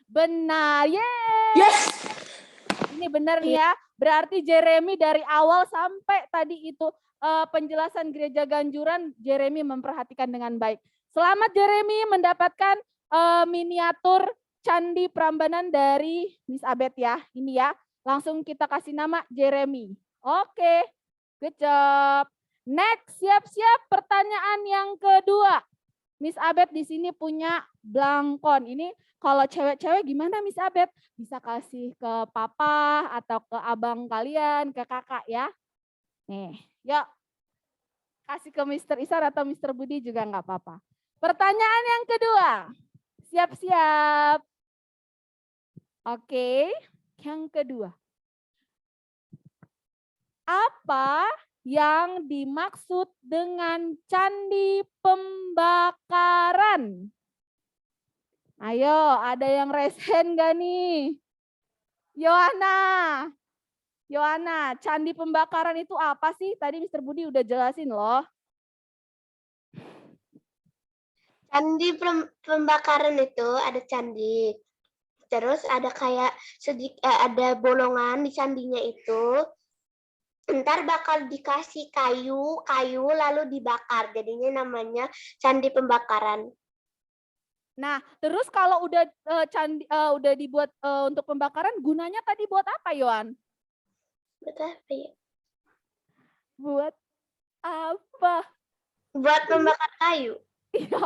Benar, yeay. Yes. Ini benar nih ya. Berarti Jeremy dari awal sampai tadi itu penjelasan Gereja Ganjuran, Jeremy memperhatikan dengan baik. Selamat Jeremy mendapatkan miniatur Candi Prambanan dari Miss Abed ya. Ini ya, langsung kita kasih nama Jeremy. Oke, good job. Next, siap-siap pertanyaan yang kedua. Miss Abed di sini punya blangkon. Ini kalau cewek-cewek gimana Miss Abed? Bisa kasih ke papa atau ke abang kalian, ke kakak ya. Nih, yuk. Kasih ke Mr. Isar atau Mr. Budi juga nggak apa-apa. Pertanyaan yang kedua. Siap-siap. Oke, yang kedua. Apa yang dimaksud dengan candi pembakaran? Ayo, ada yang raise hand gak nih? Yohana, candi pembakaran itu apa sih? Tadi Mr. Budi udah jelasin loh. Candi pembakaran itu ada candi. Terus ada kayak ada bolongan di candinya itu. Ntar bakal dikasih kayu lalu dibakar. Jadinya namanya candi pembakaran. Nah, terus kalau udah udah dibuat untuk pembakaran, gunanya tadi buat apa, Yohan? Buat apa ya? Buat apa? Buat membakar kayu. Ya,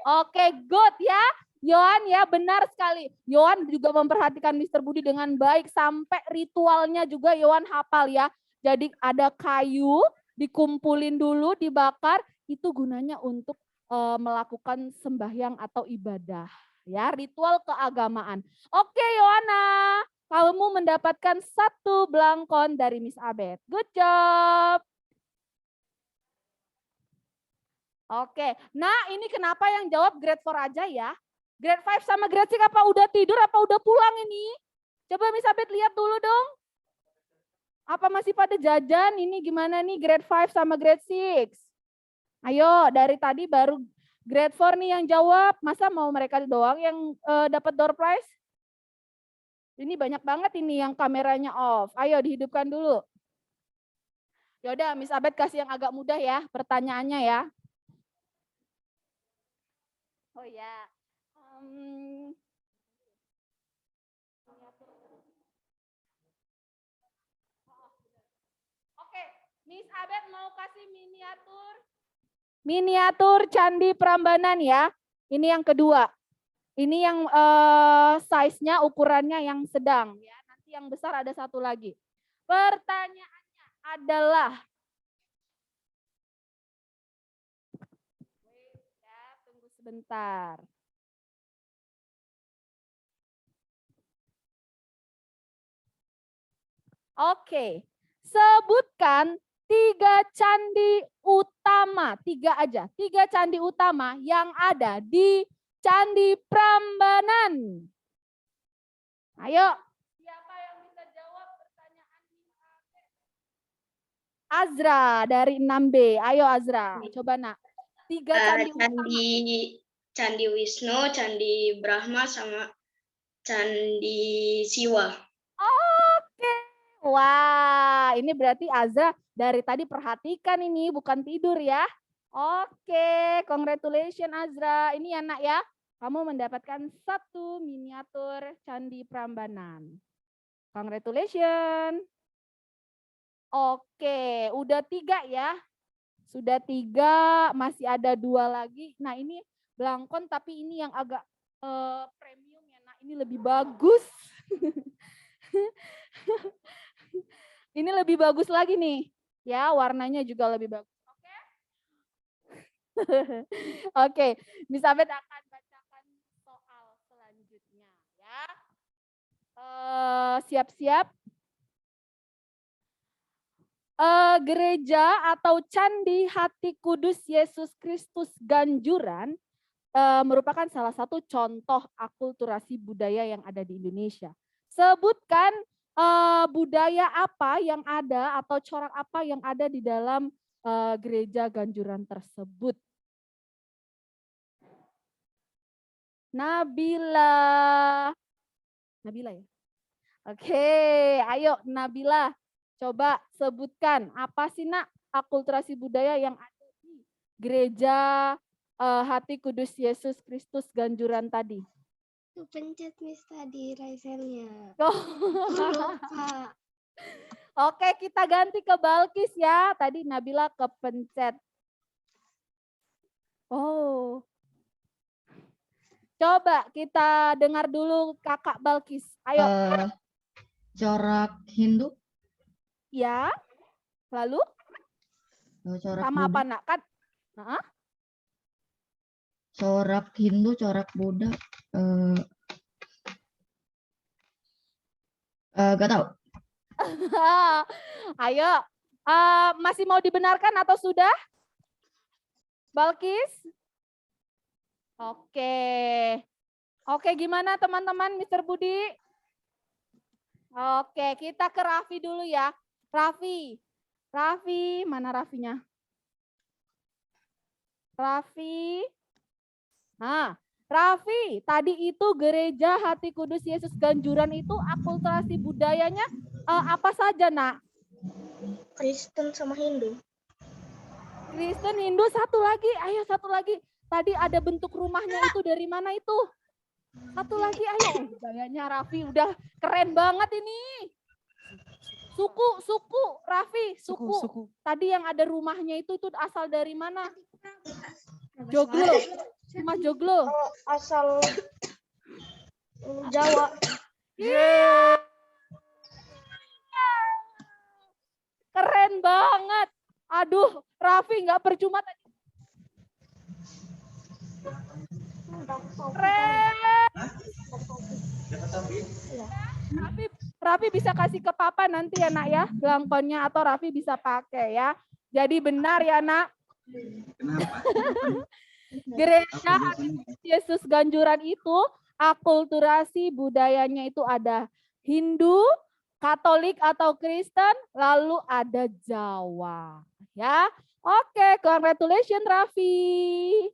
oke, good ya. Yohan ya, benar sekali. Yohan juga memperhatikan Mr. Budi dengan baik sampai ritualnya juga Yohan hafal ya. Jadi ada kayu dikumpulin dulu, dibakar, itu gunanya untuk melakukan sembahyang atau ibadah ya, ritual keagamaan. Oke Yohana, kamu mendapatkan 1 blangkon dari Miss Abed. Good job. Oke, nah ini kenapa yang jawab grade 4 aja ya? Grade 5 sama grade 6 apa udah tidur apa udah pulang ini? Coba Miss Abed lihat dulu dong. Apa masih pada jajan? Ini gimana nih grade 5 sama grade 6? Ayo, dari tadi baru grade 4 nih yang jawab. Masa mau mereka doang yang dapat door prize? Ini banyak banget ini yang kameranya off. Ayo dihidupkan dulu. Yaudah, Miss Abed kasih yang agak mudah ya, pertanyaannya ya. Oh ya. Oke, Miss Abed mau kasih miniatur Candi Prambanan ya. Ini yang kedua. Ini yang size-nya, ukurannya yang sedang ya. Nanti yang besar ada satu lagi. Pertanyaannya adalah ya, tunggu sebentar. Oke, sebutkan 3 candi utama, 3 aja, 3 candi utama yang ada di Candi Prambanan. Ayo, siapa yang bisa jawab pertanyaan ini? Azra dari 6B. Ayo Azra, coba nak. 3 candi utama. Candi Wisnu, Candi Brahma, sama Candi Siwa. Oke. Wah, ini berarti Azra dari tadi perhatikan ini, bukan tidur ya. Oke, congratulations Azra. Ini ya nak ya, kamu mendapatkan 1 miniatur Candi Prambanan. Congratulations. Oke, udah 3 ya. Sudah 3, masih ada 2 lagi. Nah ini belangkon tapi ini yang agak premium ya. Nah ini lebih bagus. Ini lebih bagus lagi nih. Ya, warnanya juga lebih bagus. Oke. Oke, Miss Abed akan bacakan soal selanjutnya ya. Siap-siap. Gereja atau Candi Hati Kudus Yesus Kristus Ganjuran merupakan salah satu contoh akulturasi budaya yang ada di Indonesia. Sebutkan budaya apa yang ada atau corak apa yang ada di dalam gereja Ganjuran tersebut. Nabila ya? Oke, ayo Nabila. Coba sebutkan apa sih nak akulturasi budaya yang ada di gereja Hati Kudus Yesus Kristus Ganjuran tadi. Kepencet Miss tadi raiselnya. Lupa. Oke, kita ganti ke Balkis ya. Tadi Nabila kepencet. Oh. Coba kita dengar dulu Kakak Balkis. Ayo. Corak Hindu. Ya. Lalu? Corak Sama Buddha. apa nak? Kan? Corak Hindu, corak Buddha. Gak tahu. Ayo. Masih mau dibenarkan atau sudah? Balkis? Oke. Oke, gimana teman-teman Mr. Budi? Oke, kita ke Raffi dulu ya. Raffi, mana Raffinya? Raffi. Nah, Raffi, tadi itu gereja Hati Kudus Yesus Ganjuran itu akulturasi budayanya apa saja, nak? Kristen sama Hindu. Kristen, Hindu, satu lagi. Ayo satu lagi. Tadi ada bentuk rumahnya itu dari mana itu? Satu lagi, ayo. Budayanya Raffi udah keren banget ini. Suku, Raffi, suku. Tadi yang ada rumahnya itu asal dari mana? Joglo, cuma Joglo. Asal Jawa. Yeah. Keren banget. Aduh, Raffi nggak percuma tadi. Keren. Raffi bisa kasih ke papa nanti ya nak ya, belangkonnya, atau Raffi bisa pakai ya. Jadi benar ya nak. Gereja Yesus Ganjuran itu akulturasi budayanya itu ada Hindu, Katolik atau Kristen, lalu ada Jawa. Ya, oke, congratulations Raffi.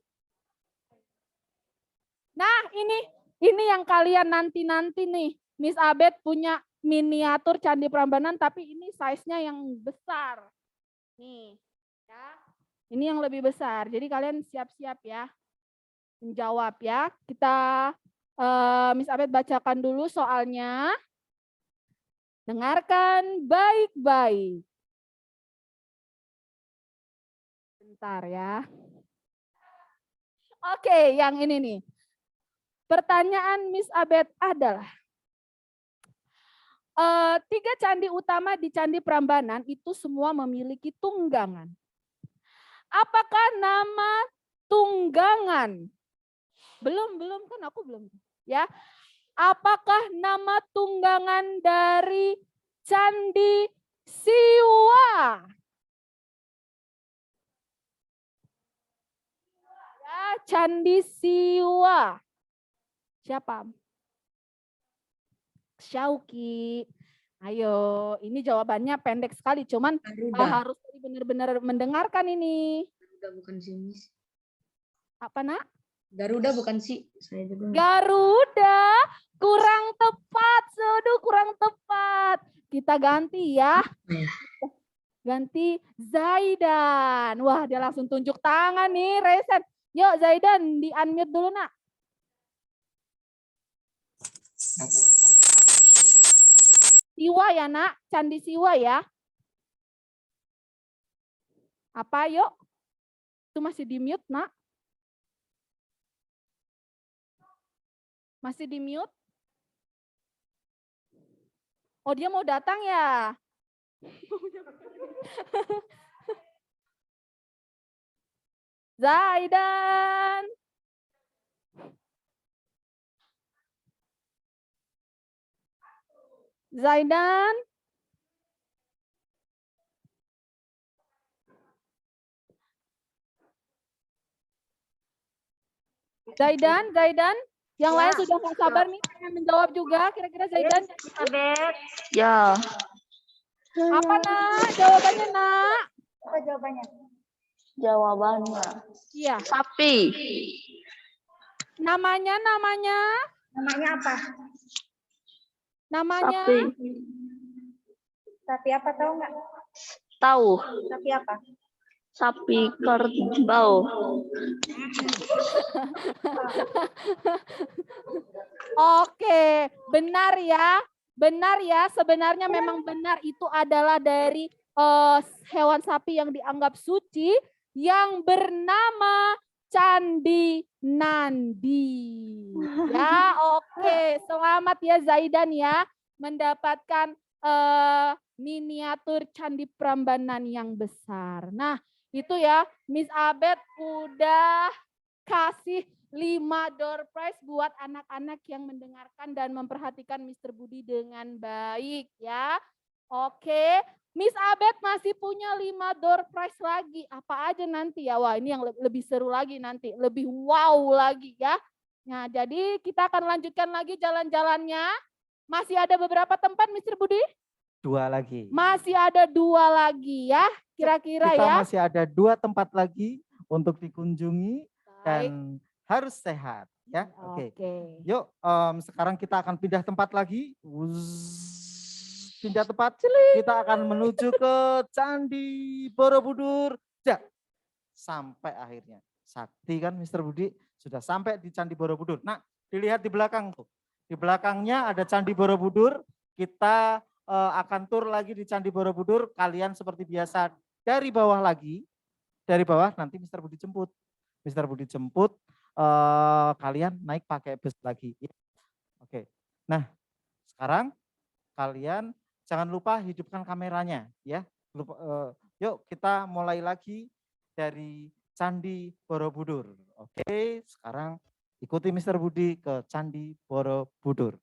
Nah, ini yang kalian nanti nih, Miss Abed punya miniatur Candi Prambanan, tapi ini size-nya yang besar. Nih, ya. Ini yang lebih besar. Jadi kalian siap-siap ya menjawab ya. Kita Miss Abed bacakan dulu soalnya. Dengarkan baik-baik. Bentar ya. Oke, yang ini nih. Pertanyaan Miss Abed adalah 3 candi utama di Candi Prambanan itu semua memiliki tunggangan. Apakah nama tunggangan? Belum kan aku belum. Ya. Apakah nama tunggangan dari Candi Siwa? Ya, Candi Siwa. Siapa? Syauki. Ayo, ini jawabannya pendek sekali, cuman harus benar-benar mendengarkan ini. Garuda bukan sih, Miss. Apa, Nak? Garuda bukan sih. Saya juga. Garuda, kurang tepat, kurang tepat. Kita ganti ya. Ganti Zaidan. Wah, dia langsung tunjuk tangan nih, Resen. Yuk Zaidan, di-unmute dulu, Nak. Siwa ya, Nak. Candi Siwa ya. Apa, yuk? Itu masih di-mute, Nak. Masih di-mute? Oh, dia mau datang ya? Zaidan. Zaidan. Zaidan. Yang lain sudah nggak sabar nih, pengen menjawab juga. Kira-kira Zaidan. Ya. Apa, Nak? Jawabannya, Nak? Apa jawabannya? Jawabannya. Iya. Sapi. Namanya? Namanya apa? Namanya? Sapi apa tahu nggak? Tahu. Sapi apa? Sapi kerbau. Oke, benar ya. Benar ya, sebenarnya memang benar itu adalah dari hewan sapi yang dianggap suci yang bernama Candi Nandi. Ya, oke. Selamat ya Zaidan ya mendapatkan miniatur Candi Prambanan yang besar. Nah, itu ya Miss Abed udah kasih 5 door prize buat anak-anak yang mendengarkan dan memperhatikan Mr. Budi dengan baik ya. Oke, Miss Abed masih punya 5 door prize lagi. Apa aja nanti ya? Wah, ini yang lebih seru lagi nanti, lebih wow lagi ya. Nah, jadi kita akan lanjutkan lagi jalan-jalannya. Masih ada beberapa tempat Mr. Budi? 2 lagi. Masih ada 2 lagi ya, kira-kira Kita ya. masih ada 2 tempat lagi untuk dikunjungi Baik. dan harus sehat ya. Oke. Oke. Yuk, sekarang kita akan pindah tempat lagi. Pindah tempat. Kita akan menuju ke Candi Borobudur. Ya, sampai akhirnya. Sakti kan Mr. Budi sudah sampai di Candi Borobudur. Nah, dilihat di belakang tuh. Di belakangnya ada Candi Borobudur. Kita akan tur lagi di Candi Borobudur. Kalian seperti biasa dari bawah lagi. Dari bawah nanti Mr. Budi jemput. Mr. Budi jemput. Kalian naik pakai bus lagi. Oke. Nah, sekarang kalian jangan lupa hidupkan kameranya ya. Yuk kita mulai lagi dari Candi Borobudur. Oke, sekarang ikuti Mr. Budi ke Candi Borobudur.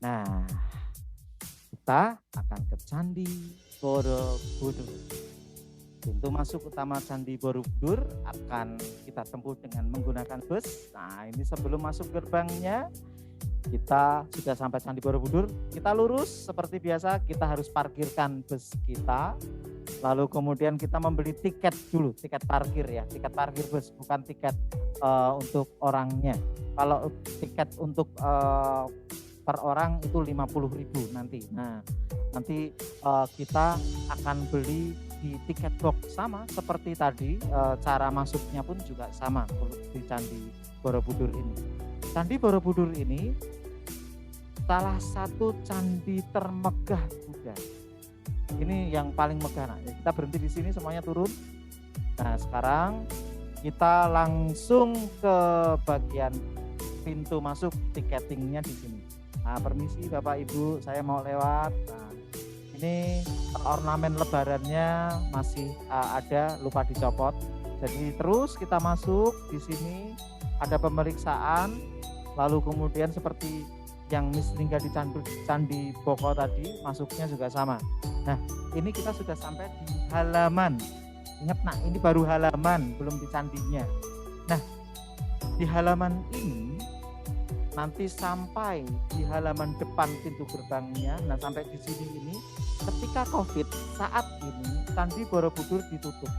Nah, kita akan ke Candi Borobudur. Pintu masuk utama Candi Borobudur akan kita tempuh dengan menggunakan bus. Nah, ini sebelum masuk gerbangnya, kita sudah sampai Candi Borobudur. Kita lurus seperti biasa, kita harus parkirkan bus kita. Lalu kemudian kita membeli tiket dulu, tiket parkir ya, tiket parkir bus, bukan tiket untuk orangnya. Kalau tiket untuk per orang itu 50.000 nanti. Nah, nanti kita akan beli di tiket box sama seperti tadi, cara masuknya pun juga sama di Candi Borobudur ini. Candi Borobudur ini salah satu candi termegah Buddha. Ini yang paling megah. Nah, kita berhenti di sini, semuanya turun. Nah, sekarang kita langsung ke bagian pintu masuk, tiketingnya di sini. Nah, permisi Bapak Ibu, saya mau lewat. Nah, ini ornamen lebarannya masih ada, lupa dicopot. Jadi terus kita masuk di sini, ada pemeriksaan, lalu kemudian seperti yang Miss Lingga di Candi Boko tadi, masuknya juga sama. Nah, ini kita sudah sampai di halaman. Ingat nak, ini baru halaman, belum di candinya. Nah, di halaman ini nanti sampai di halaman depan pintu gerbangnya. Nah, sampai di sini ini, ketika COVID saat ini Candi Borobudur ditutup.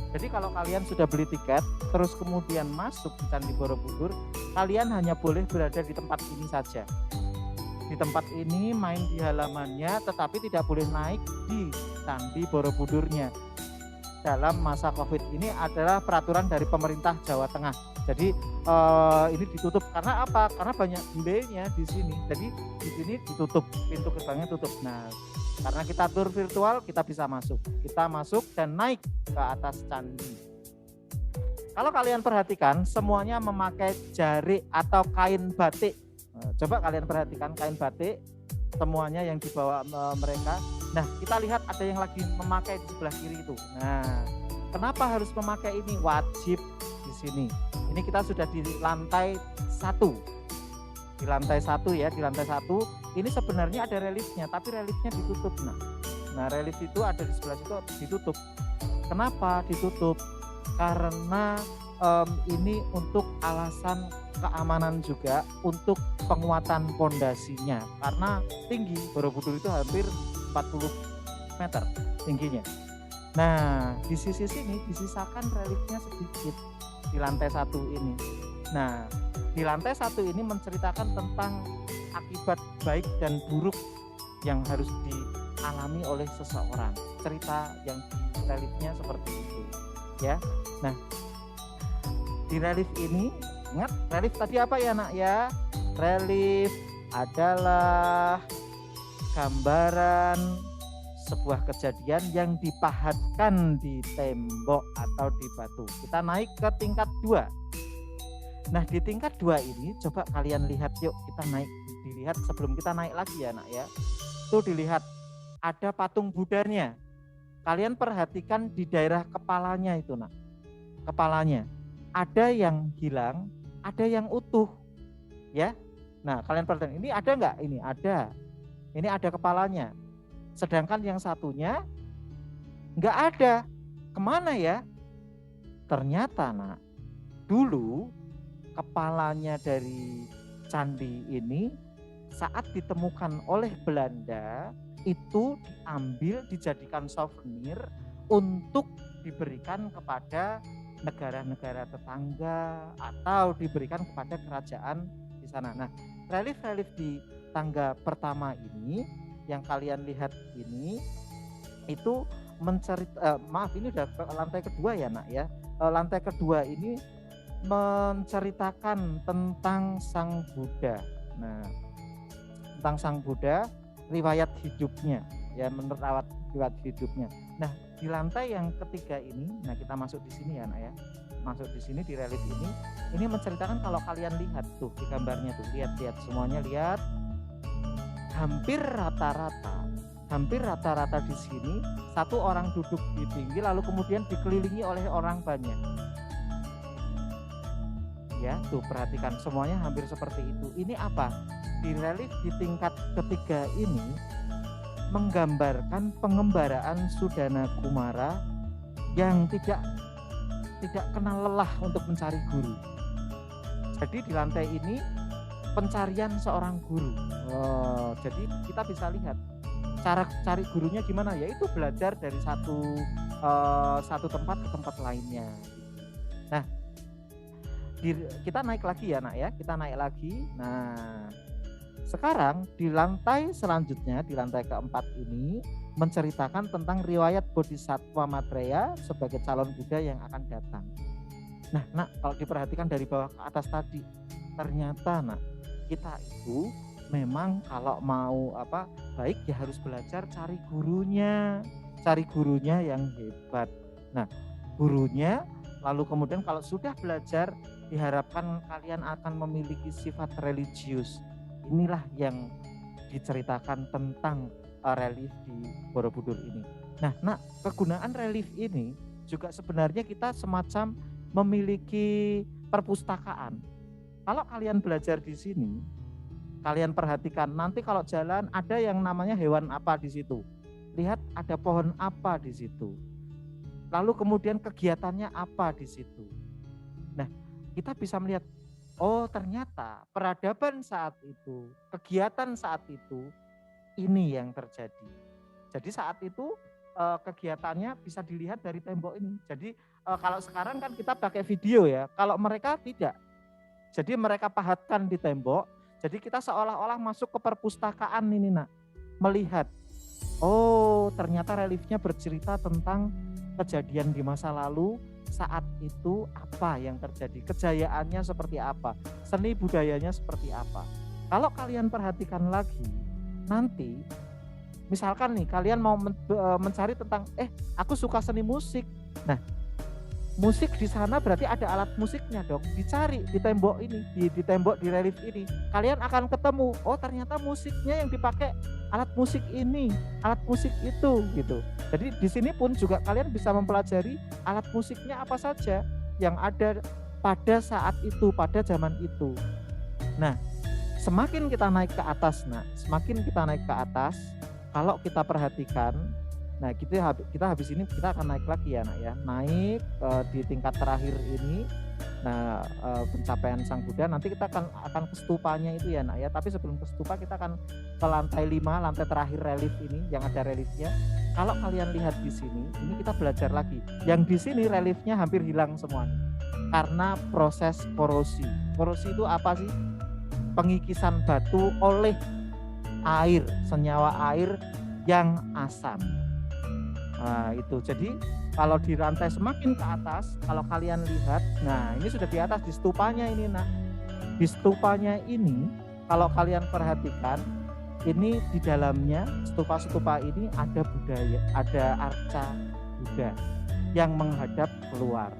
Jadi kalau kalian sudah beli tiket, terus kemudian masuk di Candi Borobudur, kalian hanya boleh berada di tempat ini saja. Di tempat ini main di halamannya, tetapi tidak boleh naik di Candi Borobudurnya. Dalam masa COVID ini adalah peraturan dari pemerintah Jawa Tengah. Jadi ini ditutup karena apa? Karena banyak bulenya di sini. Jadi di sini ditutup, pintu gerbangnya tutup. Nah, karena kita tur virtual, kita bisa masuk. Kita masuk dan naik ke atas candi. Kalau kalian perhatikan, semuanya memakai jarik atau kain batik. Coba kalian perhatikan kain batik, semuanya yang dibawa mereka. Nah, kita lihat ada yang lagi memakai di sebelah kiri itu. Nah, kenapa harus memakai ini? Wajib di sini. Ini kita sudah di lantai 1. Di lantai 1 ya, di lantai 1. Ini sebenarnya ada reliefnya, tapi reliefnya ditutup. Nah, relief itu ada di sebelah situ ditutup. Kenapa ditutup? Karena ini untuk alasan keamanan juga, untuk penguatan pondasinya, karena tinggi. Borobudur itu hampir 40 meter tingginya. Nah, di sisi sini disisakan reliefnya sedikit di lantai 1 ini. Nah, di lantai 1 ini menceritakan tentang akibat baik dan buruk yang harus dialami oleh seseorang. Cerita yang di reliefnya seperti itu, ya. Nah, di relief ini, ingat relief tadi apa ya nak ya? Relief adalah gambaran sebuah kejadian yang dipahatkan di tembok atau di batu. Kita naik ke tingkat 2. Nah, di tingkat 2 ini coba kalian lihat, yuk kita naik. Dilihat sebelum kita naik lagi ya nak ya. Tuh dilihat ada patung Budanya. Kalian perhatikan di daerah kepalanya itu nak. Kepalanya ada yang hilang, ada yang utuh, ya. Nah, kalian perhatikan, ini ada nggak? Ini ada. Ini ada kepalanya. Sedangkan yang satunya nggak ada. Kemana ya? Ternyata, nak, dulu kepalanya dari candi ini saat ditemukan oleh Belanda itu diambil, dijadikan souvenir untuk diberikan kepada negara-negara tetangga atau diberikan kepada kerajaan di sana. Nah, relief-relief di tangga pertama ini yang kalian lihat ini itu ini udah lantai kedua ya nak ya. Lantai kedua ini menceritakan tentang Sang Buddha. Nah, tentang Sang Buddha, riwayat hidupnya ya, menurut riwayat hidupnya. Nah, di lantai yang ketiga ini, nah kita masuk di sini ya nak ya, masuk di sini di relief ini menceritakan kalau kalian lihat tuh di gambarnya tuh, lihat semuanya lihat, hampir rata-rata di sini satu orang duduk di pinggir lalu kemudian dikelilingi oleh orang banyak. Ya, tuh perhatikan semuanya hampir seperti itu. Ini apa? Di relief di tingkat ketiga ini menggambarkan pengembaraan Sudana Kumara yang tidak kenal lelah untuk mencari guru. Jadi di lantai ini pencarian seorang guru. Jadi kita bisa lihat cara cari gurunya gimana, yaitu belajar dari satu tempat ke tempat lainnya. Nah, kita naik lagi ya nak ya, kita naik lagi. Nah, sekarang di lantai selanjutnya, di lantai keempat ini menceritakan tentang riwayat Bodhisattva Maitreya sebagai calon Buddha yang akan datang. Nah, nak, kalau diperhatikan dari bawah ke atas tadi, ternyata nak, kita itu memang kalau mau baik ya harus belajar cari gurunya yang hebat. Nah, gurunya lalu kemudian kalau sudah belajar diharapkan kalian akan memiliki sifat religius. Inilah yang diceritakan tentang relief di Borobudur ini. Nah, kegunaan relief ini juga sebenarnya kita semacam memiliki perpustakaan. Kalau kalian belajar di sini, kalian perhatikan nanti kalau jalan ada yang namanya hewan apa di situ. Lihat ada pohon apa di situ. Lalu kemudian kegiatannya apa di situ. Nah, kita bisa melihat, oh ternyata peradaban saat itu, kegiatan saat itu, ini yang terjadi. Jadi saat itu kegiatannya bisa dilihat dari tembok ini. Jadi kalau sekarang kan kita pakai video ya, kalau mereka tidak. Jadi mereka pahatkan di tembok, jadi kita seolah-olah masuk ke perpustakaan ini nak, melihat, oh ternyata reliefnya bercerita tentang kejadian di masa lalu, saat itu apa yang terjadi, kejayaannya seperti apa, seni budayanya seperti apa. Kalau kalian perhatikan lagi, nanti misalkan nih kalian mau mencari tentang, aku suka seni musik. Nah, musik di sana berarti ada alat musiknya dong, dicari di tembok ini, di tembok di relief ini, kalian akan ketemu, oh ternyata musiknya yang dipakai alat musik ini, alat musik itu gitu. Jadi di sini pun juga kalian bisa mempelajari alat musiknya apa saja yang ada pada saat itu, pada zaman itu. Nah, semakin kita naik ke atas, semakin kita naik ke atas, kalau kita perhatikan, nah kita habis ini kita akan naik lagi ya nak ya, naik di tingkat terakhir ini. Nah pencapaian Sang Buddha, nanti kita akan ke stupanya itu ya nak ya. Tapi sebelum ke stupa kita akan ke lantai 5, lantai terakhir relief ini yang ada reliefnya. Kalau kalian lihat di sini, ini kita belajar lagi. Yang di sini reliefnya hampir hilang semuanya karena proses korosi. Korosi itu apa sih? Pengikisan batu oleh air, senyawa air yang asam. Nah itu, jadi kalau di rantai semakin ke atas, kalau kalian lihat, nah ini sudah di atas di stupanya ini nak. Di stupanya ini kalau kalian perhatikan, ini di dalamnya stupa-stupa ini ada budaya, ada arca Buddha yang menghadap keluar.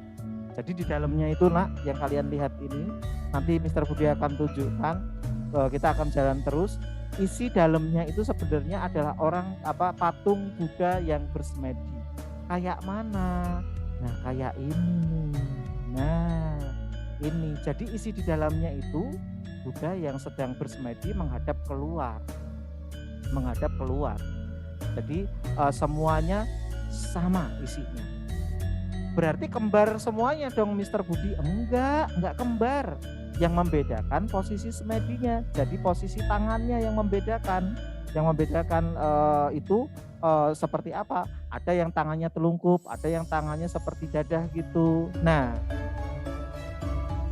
Jadi di dalamnya itu nak yang kalian lihat ini, nanti Mr. Budi akan tunjukkan, kita akan jalan terus. Isi dalamnya itu sebenarnya adalah patung Buddha yang bersemedi. Kayak mana? Nah, kayak ini. Nah, ini. Jadi isi di dalamnya itu Buddha yang sedang bersemedi menghadap keluar. Menghadap keluar. Jadi semuanya sama isinya. Berarti kembar semuanya dong Mr. Budi? Enggak kembar. Yang membedakan posisi semedinya, jadi posisi tangannya yang membedakan. Yang membedakan itu seperti apa? Ada yang tangannya telungkup, ada yang tangannya seperti dadah gitu. Nah,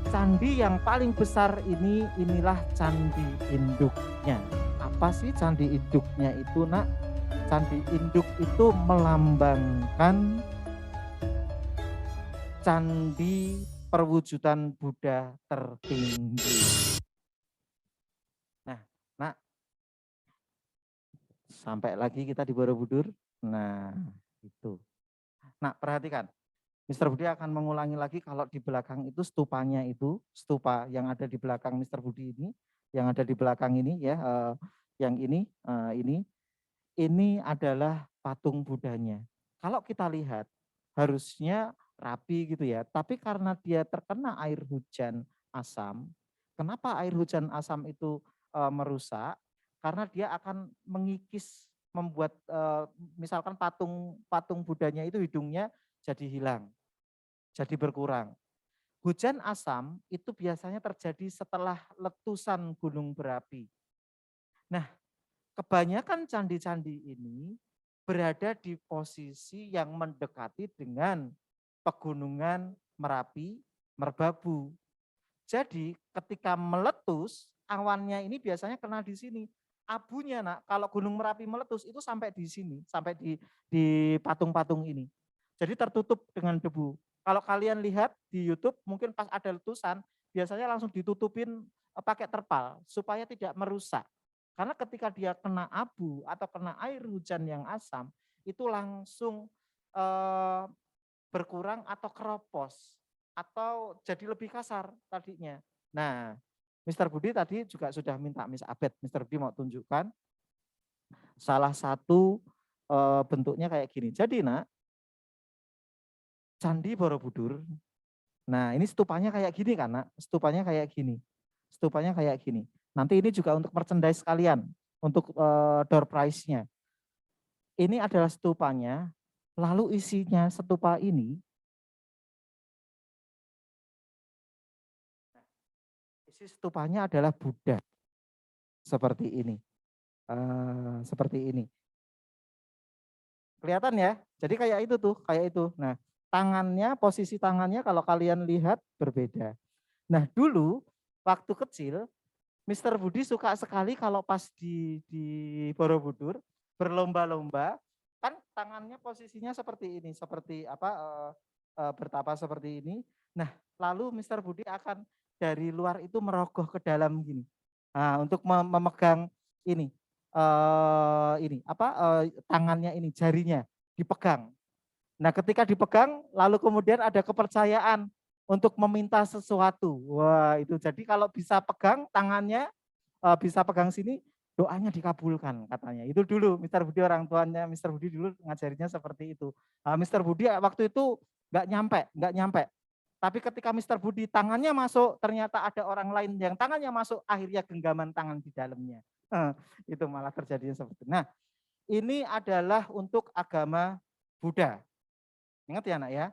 candi yang paling besar inilah candi induknya. Apa sih candi induknya itu nak? Candi induk itu melambangkan candi perwujudan Buddha tertinggi. Nah, nak, sampai lagi kita di Borobudur. Nah, itu. Nah, perhatikan. Mr. Budi akan mengulangi lagi kalau di belakang itu stupanya itu, stupa yang ada di belakang Mr. Budi ini, yang ada di belakang ini ya, yang ini adalah patung Buddhanya. Kalau kita lihat, harusnya rapi gitu ya, tapi karena dia terkena air hujan asam. Kenapa air hujan asam itu merusak? Karena dia akan mengikis, membuat misalkan patung Buddhanya itu hidungnya jadi hilang, jadi berkurang. Hujan asam itu biasanya terjadi setelah letusan gunung berapi. Nah, kebanyakan candi-candi ini berada di posisi yang mendekati dengan pegunungan Merapi, Merbabu. Jadi ketika meletus, awannya ini biasanya kena di sini. Abunya nak, kalau Gunung Merapi meletus itu sampai di sini, sampai di patung-patung ini. Jadi tertutup dengan debu. Kalau kalian lihat di YouTube, mungkin pas ada letusan, biasanya langsung ditutupin pakai terpal supaya tidak merusak. Karena ketika dia kena abu atau kena air hujan yang asam, itu langsung berkurang atau keropos atau jadi lebih kasar tadinya. Nah, Mr. Budi tadi juga sudah minta Miss Abed. Mr. Budi mau tunjukkan salah satu bentuknya kayak gini. Jadi nak, Candi Borobudur, nah ini stupanya kayak gini kan nak, stupanya kayak gini. Stupanya kayak gini. Nanti ini juga untuk merchandise kalian, untuk door prize-nya. Ini adalah stupanya, lalu isinya stupa ini, isi stupanya adalah Buddha. Seperti ini. Seperti ini. Kelihatan ya? Jadi kayak itu tuh, kayak itu. Nah, tangannya, posisi tangannya kalau kalian lihat berbeda. Nah, dulu waktu kecil Mr. Budi suka sekali kalau pas di Borobudur berlomba-lomba, kan tangannya posisinya seperti ini, seperti apa bertapa seperti ini. Nah, lalu Mr. Budi akan dari luar itu merogoh ke dalam gini. Nah, untuk memegang ini tangannya ini, jarinya dipegang. Nah, ketika dipegang lalu kemudian ada kepercayaan untuk meminta sesuatu. Wah, itu jadi kalau bisa pegang tangannya, bisa pegang sini, doanya dikabulkan katanya. Itu dulu Mr. Budi, orang tuanya Mr. Budi dulu ngajarinya seperti itu. Mr. Budi waktu itu nggak nyampe. Tapi ketika Mr. Budi tangannya masuk, ternyata ada orang lain yang tangannya masuk, akhirnya genggaman tangan di dalamnya. Itu malah terjadinya seperti itu. Nah, ini adalah untuk agama Buddha. Ingat ya anak ya.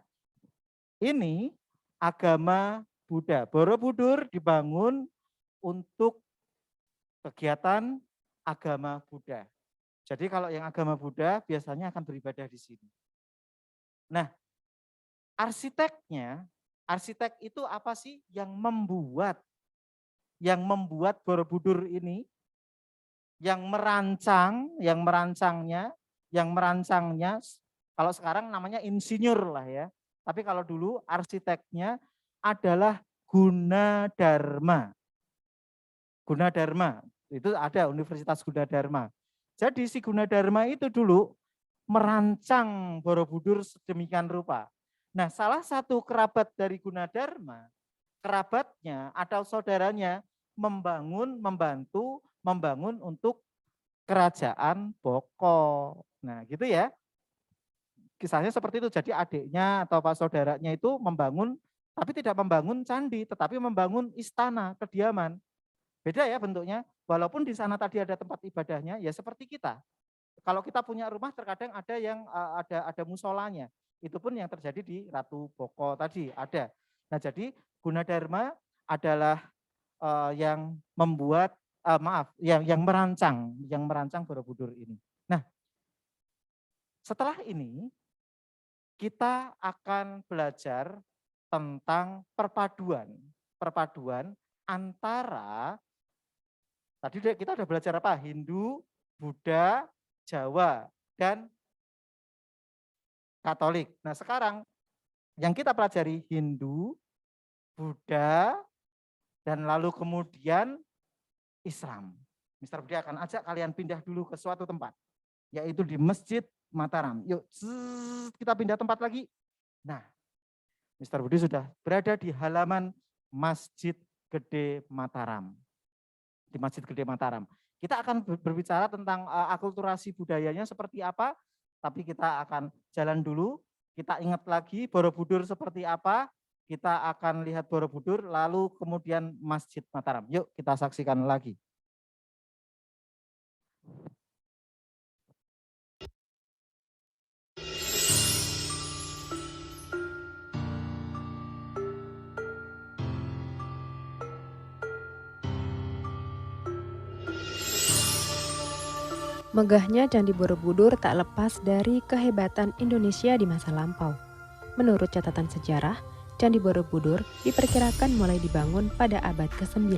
Ini agama Buddha. Borobudur dibangun untuk kegiatan agama Buddha. Jadi kalau yang agama Buddha biasanya akan beribadah di sini. Nah, arsitek itu apa sih yang membuat Borobudur ini, yang merancangnya kalau sekarang namanya insinyur lah ya. Tapi kalau dulu arsiteknya adalah Gunadarma. Gunadarma, itu ada Universitas Gunadarma. Jadi si Gunadarma itu dulu merancang Borobudur sedemikian rupa. Nah, salah satu kerabat dari Gunadarma, kerabatnya atau saudaranya membantu membangun untuk kerajaan Boko. Nah, gitu ya. Kisahnya seperti itu. Jadi adiknya atau pak saudaranya itu membangun, tapi tidak membangun candi, tetapi membangun istana, kediaman. Beda ya bentuknya. Walaupun di sana tadi ada tempat ibadahnya, ya seperti kita. Kalau kita punya rumah terkadang ada yang ada musolanya. Itu pun yang terjadi di Ratu Boko tadi ada. Nah, jadi Gunadarma adalah yang membuat yang merancang Borobudur ini. Nah, setelah ini kita akan belajar tentang perpaduan antara, tadi kita udah belajar apa? Hindu, Buddha, Jawa, dan Katolik. Nah, sekarang yang kita pelajari Hindu, Buddha, dan lalu kemudian Islam. Mr. Budi akan ajak kalian pindah dulu ke suatu tempat, yaitu di Masjid Mataram. Yuk, kita pindah tempat lagi. Nah, Mr. Budi sudah berada di halaman Masjid Gede Mataram. Di Masjid Gede Mataram. Kita akan berbicara tentang akulturasi budayanya seperti apa, tapi kita akan jalan dulu. Kita ingat lagi Borobudur seperti apa. Kita akan lihat Borobudur, lalu kemudian Masjid Mataram. Yuk kita saksikan lagi. Megahnya Candi Borobudur tak lepas dari kehebatan Indonesia di masa lampau. Menurut catatan sejarah, Candi Borobudur diperkirakan mulai dibangun pada abad ke-9,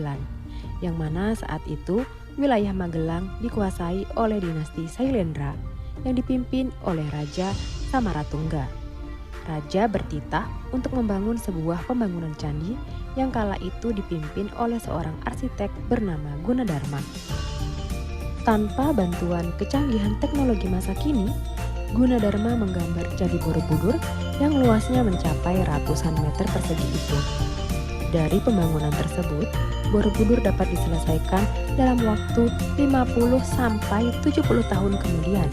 yang mana saat itu wilayah Magelang dikuasai oleh dinasti Sailendra yang dipimpin oleh Raja Samaratungga. Raja bertitah untuk membangun sebuah pembangunan candi yang kala itu dipimpin oleh seorang arsitek bernama Gunadarma. Tanpa bantuan kecanggihan teknologi masa kini, Gunadarma menggambar Candi Borobudur yang luasnya mencapai ratusan meter persegi itu. Dari pembangunan tersebut, Borobudur dapat diselesaikan dalam waktu 50 sampai 70 tahun kemudian,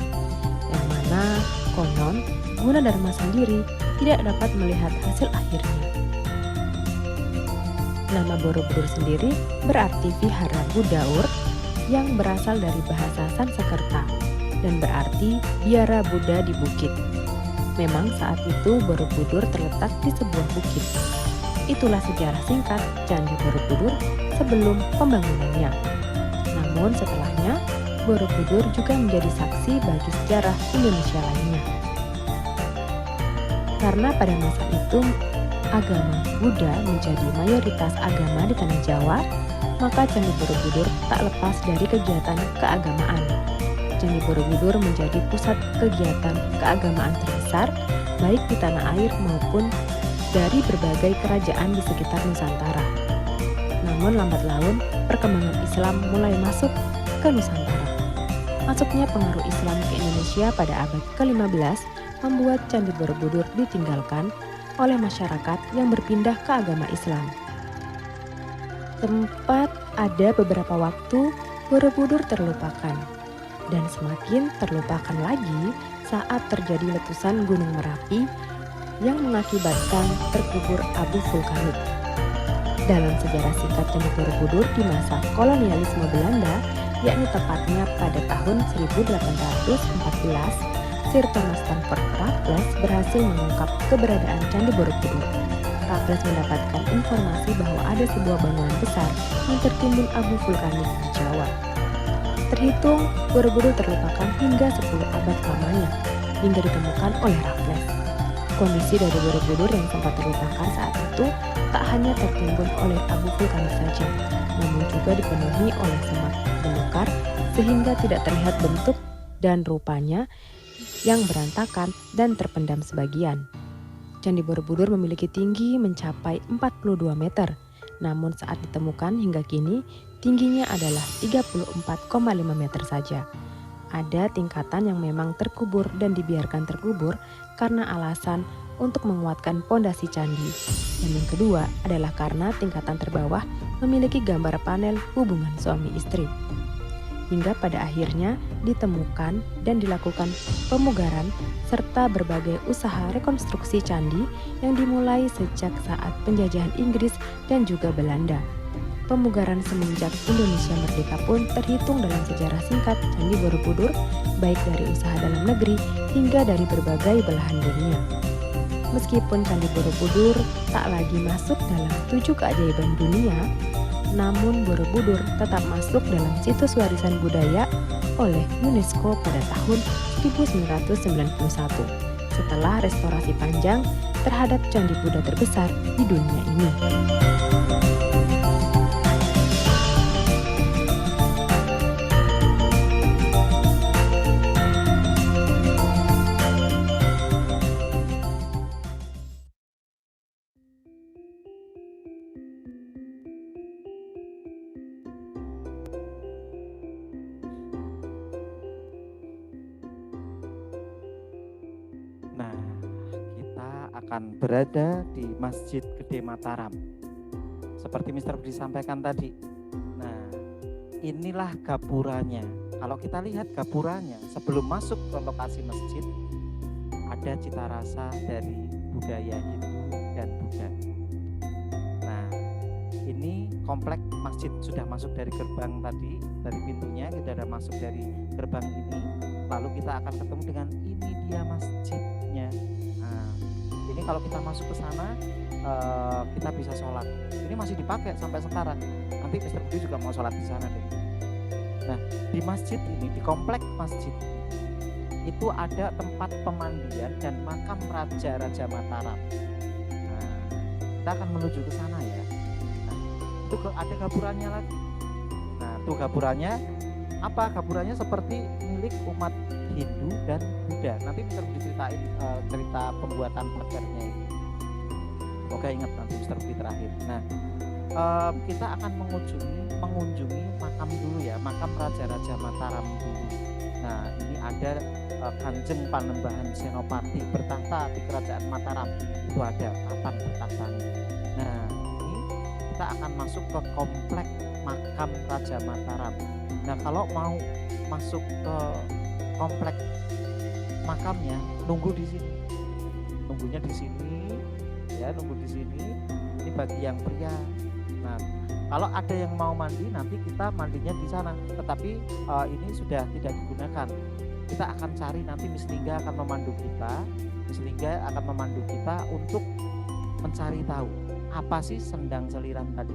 yang mana konon Gunadarma sendiri tidak dapat melihat hasil akhirnya. Nama Borobudur sendiri berarti Vihara Budaur yang berasal dari bahasa Sanskerta dan berarti biara Buddha di bukit. Memang saat itu Borobudur terletak di sebuah bukit. Itulah sejarah singkat Candi Borobudur sebelum pembangunannya. Namun setelahnya, Borobudur juga menjadi saksi bagi sejarah Indonesia lainnya. Karena pada masa itu agama Buddha menjadi mayoritas agama di tanah Jawa, maka Candi Borobudur tak lepas dari kegiatan keagamaan. Candi Borobudur menjadi pusat kegiatan keagamaan terbesar baik di tanah air maupun dari berbagai kerajaan di sekitar Nusantara. Namun lambat laun, perkembangan Islam mulai masuk ke Nusantara. Masuknya pengaruh Islam ke Indonesia pada abad ke-15 membuat Candi Borobudur ditinggalkan oleh masyarakat yang berpindah ke agama Islam. Sempat ada beberapa waktu Borobudur terlupakan, dan semakin terlupakan lagi saat terjadi letusan Gunung Merapi yang mengakibatkan terkubur abu vulkanik. Dalam sejarah singkat Candi Borobudur di masa kolonialisme Belanda, yakni tepatnya pada tahun 1814, Sir Thomas Stamford Raffles berhasil mengungkap keberadaan Candi Borobudur. Raffles mendapatkan informasi bahwa ada sebuah bangunan besar yang tertimbun abu vulkanik di Jawa. Terhitung, Borobudur terlupakan hingga 10 abad lamanya, hingga ditemukan oleh Raffles. Kondisi dari Borobudur yang sempat terlupakan saat itu tak hanya tertimbun oleh abu vulkanik saja, namun juga dipenuhi oleh semak belukar sehingga tidak terlihat bentuk dan rupanya yang berantakan dan terpendam sebagian. Candi Borobudur memiliki tinggi mencapai 42 meter, namun saat ditemukan hingga kini tingginya adalah 34,5 meter saja. Ada tingkatan yang memang terkubur dan dibiarkan terkubur karena alasan untuk menguatkan pondasi candi. Dan yang kedua adalah karena tingkatan terbawah memiliki gambar panel hubungan suami istri. Hingga pada akhirnya ditemukan dan dilakukan pemugaran serta berbagai usaha rekonstruksi candi yang dimulai sejak saat penjajahan Inggris dan juga Belanda. Pemugaran semenjak Indonesia merdeka pun terhitung dalam sejarah singkat Candi Borobudur, baik dari usaha dalam negeri hingga dari berbagai belahan dunia. Meskipun Candi Borobudur tak lagi masuk dalam 7 keajaiban dunia, namun Borobudur tetap masuk dalam situs warisan budaya oleh UNESCO pada tahun 1991 setelah restorasi panjang terhadap candi Buddha terbesar di dunia ini. Nah, kita akan berada di Masjid Gede Mataram. Seperti Mr. Budi sampaikan tadi. Nah, inilah gapuranya. Kalau kita lihat gapuranya, sebelum masuk ke lokasi masjid, ada cita rasa dari budaya Hindu dan Buddha. Nah, ini komplek masjid sudah masuk dari gerbang tadi, dari pintunya kita sudah masuk dari gerbang ini. Lalu kita akan ketemu dengan ini dia masjidnya. Nah, ini kalau kita masuk ke sana, kita bisa sholat. Ini masih dipakai sampai sekarang. Nanti Mr. Budi juga mau sholat di sana deh. Nah, di masjid ini, di komplek masjid itu ada tempat pemandian dan makam Raja-Raja Mataram. Nah, kita akan menuju ke sana ya. Nah, itu ada gapurannya lagi. Nah, itu gapurannya apa? Gapurannya seperti milik umat Hindu dan Buddha. Nanti Mr. Budi ceritain cerita pembuatan pagarnya ini. Semoga ingat nanti Mr. Budi terakhir. Nah, kita akan mengunjungi makam dulu ya, makam Raja-Raja Mataram dulu. Nah, ini ada Kanjeng Panembahan Senopati bertahta di Kerajaan Mataram. Itu ada papan bertahtanya. Nah, ini kita akan masuk ke komplek makam Raja Mataram. Nah, kalau mau masuk ke komplek makamnya, nunggu di sini. Nunggunya di sini, ya, nunggu di sini. Ini bagi yang pria. Nah, kalau ada yang mau mandi, nanti kita mandinya di sana. Tetapi ini sudah tidak digunakan. Kita akan cari nanti Miss Lingga akan memandu kita. Miss Lingga akan memandu kita untuk mencari tahu apa sih sendang seliran tadi.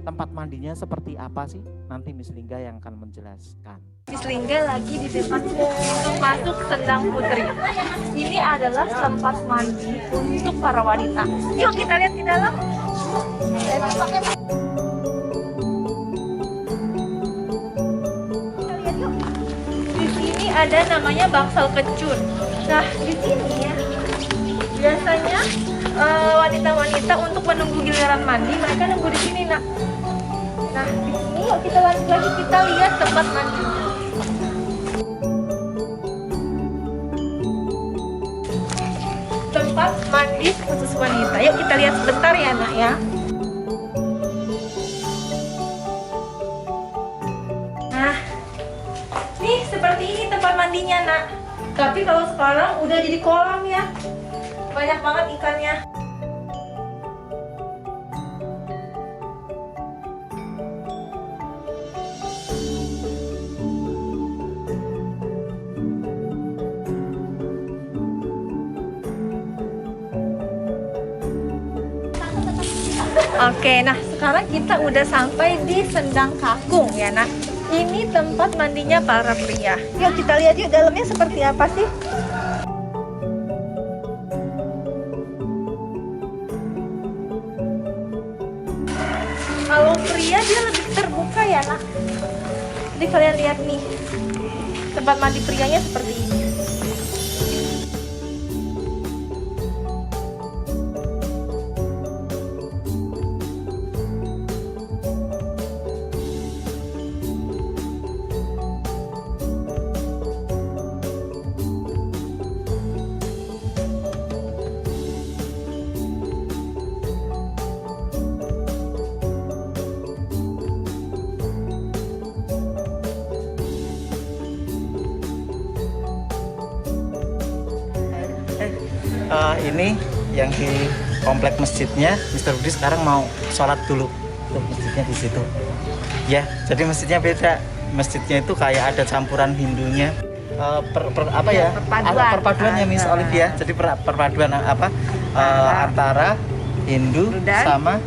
Tempat mandinya seperti apa sih? Nanti Miss Lingga yang akan menjelaskan. Miss Lingga lagi di depan pintu masuk Sendang Putri. Ini adalah tempat mandi untuk para wanita. Yuk kita lihat di dalam. Di sini ada namanya bangsal kecun. Nah, di sini ya biasanya wanita-wanita untuk menunggu giliran mandi, mereka nunggu di sini, Nak. Nah, di sini yuk kita lanjut lagi, kita lihat tempat mandi. Tempat mandi khusus wanita. Yuk kita lihat sebentar ya, Nak ya. Nah, nih seperti ini tempat mandinya, Nak. Tapi kalau sekarang udah jadi kolam ya. Banyak banget ikannya. Oke, nah sekarang kita udah sampai di Sendang Kakung ya, Nak. Ini tempat mandinya para pria. Yuk kita lihat yuk dalamnya seperti apa sih. Kalau pria dia lebih terbuka ya, Nak. Jadi kalian lihat nih, tempat mandi prianya seperti ini. Ini yang di komplek masjidnya, Mr. Budi sekarang mau sholat dulu. Tuh masjidnya di situ. Ya, jadi masjidnya beda. Masjidnya itu kayak ada campuran Hindunya. Perpaduannya Miss Olivia. Jadi perpaduan antara Hindu sama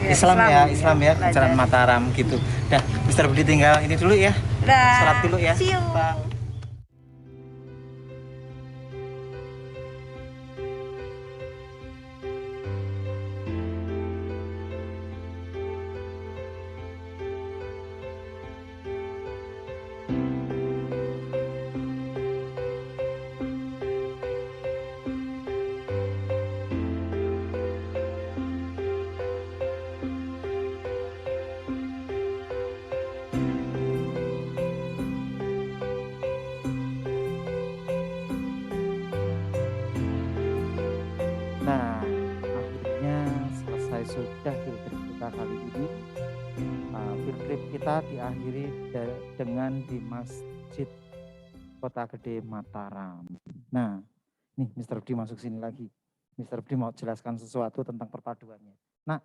Islam ya, Kerajaan Mataram gitu. Dah, Mr. Budi tinggal ini dulu ya. Sholat dulu ya. See you. Bang. Nah, akhirnya selesai sudah field trip kita kali ini. Field trip kita diakhiri dengan di Masjid Kota Gede Mataram. Nah, nih Mr. Budi masuk sini lagi. Mr. Budi mau jelaskan sesuatu tentang perpaduannya. Nah,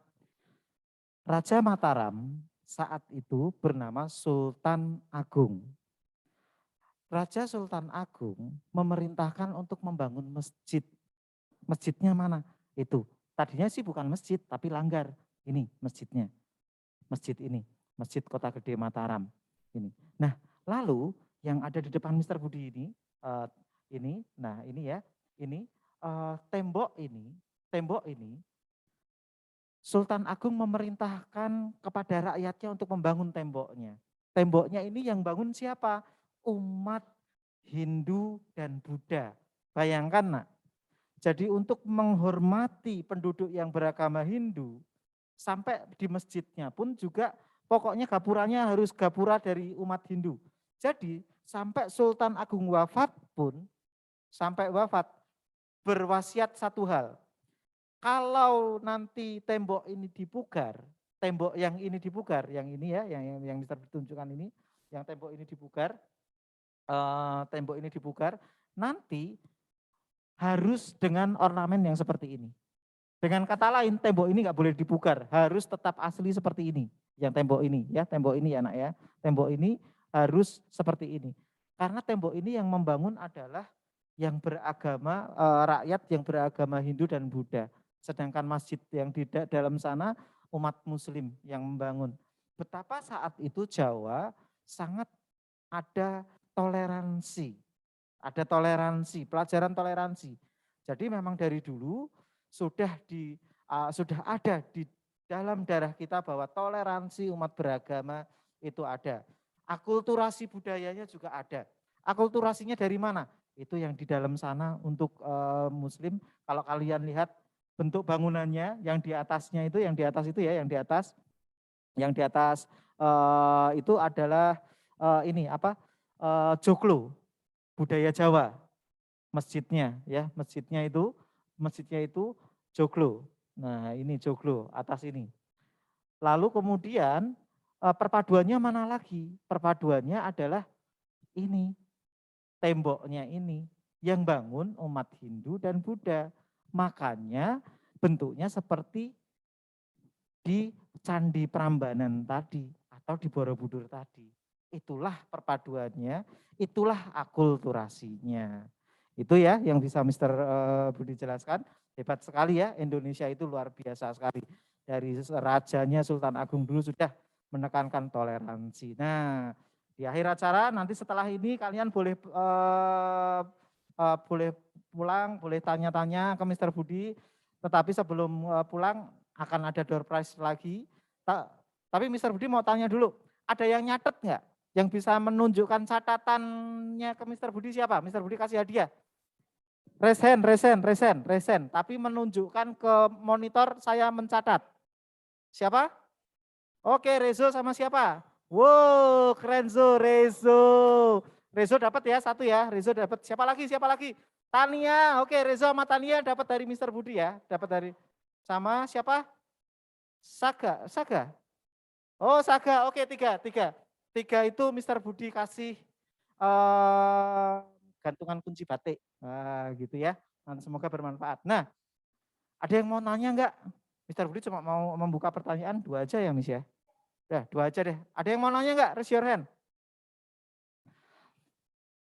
Raja Mataram saat itu bernama Sultan Agung. Raja Sultan Agung memerintahkan untuk membangun masjid. Masjidnya mana? Itu. Tadinya sih bukan masjid, tapi langgar. Ini masjidnya. Masjid ini, Masjid Kota Gede Mataram. Ini. Nah, lalu yang ada di depan Mr. Budi ini, nah ini ya, ini tembok ini, Sultan Agung memerintahkan kepada rakyatnya untuk membangun temboknya. Temboknya ini yang bangun siapa? Umat Hindu dan Buddha. Bayangkan nak, jadi untuk menghormati penduduk yang beragama Hindu, sampai di masjidnya pun juga pokoknya gapuranya harus gapura dari umat Hindu. Jadi sampai Sultan Agung wafat pun, sampai wafat berwasiat satu hal. Kalau nanti tembok ini dipugar, tembok yang ini dipugar, yang ini ya, yang Mister tunjukkan ini, yang tembok ini dipugar, nanti harus dengan ornamen yang seperti ini. Dengan kata lain, tembok ini nggak boleh dipugar, harus tetap asli seperti ini. Yang tembok ini ya, tembok ini ya nak ya, tembok ini harus seperti ini. Karena tembok ini yang membangun adalah yang beragama, rakyat yang beragama Hindu dan Buddha. Sedangkan masjid yang di dalam sana umat Muslim yang membangun. Betapa saat itu Jawa sangat ada toleransi. Ada toleransi, pelajaran toleransi. Jadi memang dari dulu sudah ada di dalam darah kita bahwa toleransi umat beragama itu ada. Akulturasi budayanya juga ada. Akulturasinya dari mana? Itu yang di dalam sana untuk Muslim. Kalau kalian lihat bentuk bangunannya, yang di atasnya itu, yang di atas itu ya, yang di atas itu adalah ini apa? Joglo, budaya Jawa, masjidnya ya, masjidnya itu joglo. Nah ini joglo atas ini. Lalu kemudian perpaduannya mana lagi? Perpaduannya adalah ini, temboknya ini yang bangun umat Hindu dan Buddha. Makanya bentuknya seperti di Candi Prambanan tadi atau di Borobudur tadi. Itulah perpaduannya, itulah akulturasinya. Itu ya yang bisa Mr. Budi jelaskan. Hebat sekali ya, Indonesia itu luar biasa sekali. Dari rajanya Sultan Agung dulu sudah menekankan toleransi. Nah, di akhir acara nanti setelah ini kalian boleh pulang, boleh tanya-tanya ke Mr. Budi. Tetapi sebelum pulang akan ada door prize lagi. Tapi Mr. Budi mau tanya dulu, ada yang nyatet nggak? Yang bisa menunjukkan catatannya ke Mr. Budi siapa? Mr. Budi kasih hadiah. Resen. Tapi menunjukkan ke monitor saya mencatat. Siapa? Oke, Rezo sama siapa? Wow, keren Rezo. Rezo dapat ya, satu ya. Rezo dapat. Siapa lagi? Tania. Oke, Rezo sama Tania dapat dari Mr. Budi ya. Dapat dari sama siapa? Saga. Oh, Saga. Oke, tiga. Tiga itu Mr. Budi kasih gantungan kunci batik. Nah, gitu ya. Semoga bermanfaat. Nah, ada yang mau nanya enggak? Mr. Budi cuma mau membuka pertanyaan 2 aja ya, Miss ya. Udah, 2 aja deh. Ada yang mau nanya enggak? Raise your hand.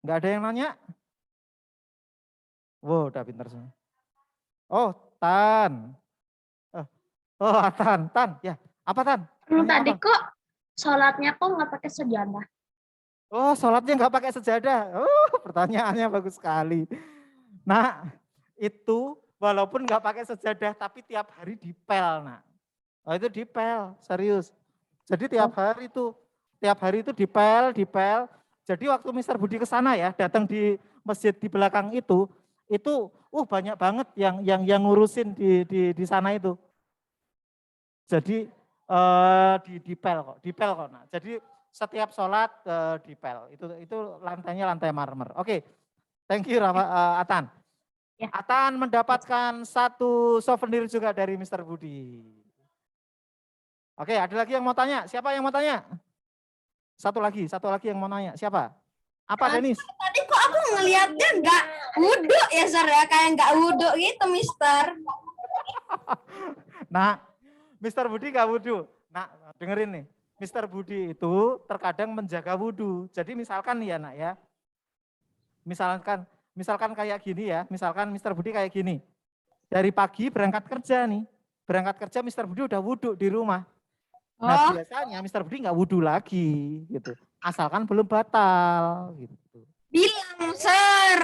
Enggak ada yang nanya? Wow, udah pintar semua. Oh, Tan. Tan. Ya, apa Tan? Tadi kok sholatnya kok nggak pakai sejadah? Oh, sholatnya nggak pakai sejadah. Oh, pertanyaannya bagus sekali. Nah, itu walaupun nggak pakai sejadah, tapi tiap hari dipel, nak. Oh, itu dipel, serius. Jadi tiap hari itu dipel. Jadi waktu Mr. Budi ke sana ya, datang di masjid di belakang itu banyak banget yang ngurusin di sana itu. Jadi dipel kok. Nah, jadi setiap sholat dipel. Itu lantainya lantai marmer. Oke, thank you Atan. Ya. Atan mendapatkan 1 souvenir juga dari Mr. Budi. Oke, ada lagi yang mau tanya? Siapa yang mau tanya? Satu lagi yang mau nanya. Siapa? Apa Denis? Tadi kok aku ngelihatnya nggak wudhu ya, Sir ya, kayak nggak wudhu gitu, Mister. Nah, Mr. Budi nggak wudhu. Nah, dengerin nih. Mr. Budi itu terkadang menjaga wudhu. Jadi misalkan nih ya nak ya. Misalkan kayak gini ya. Misalkan Mr. Budi kayak gini. Dari pagi berangkat kerja nih. Berangkat kerja Mr. Budi udah wudhu di rumah. Nah biasanya Mr. Budi nggak wudhu lagi gitu. asalkan belum batal gitu. Bilang, Sir.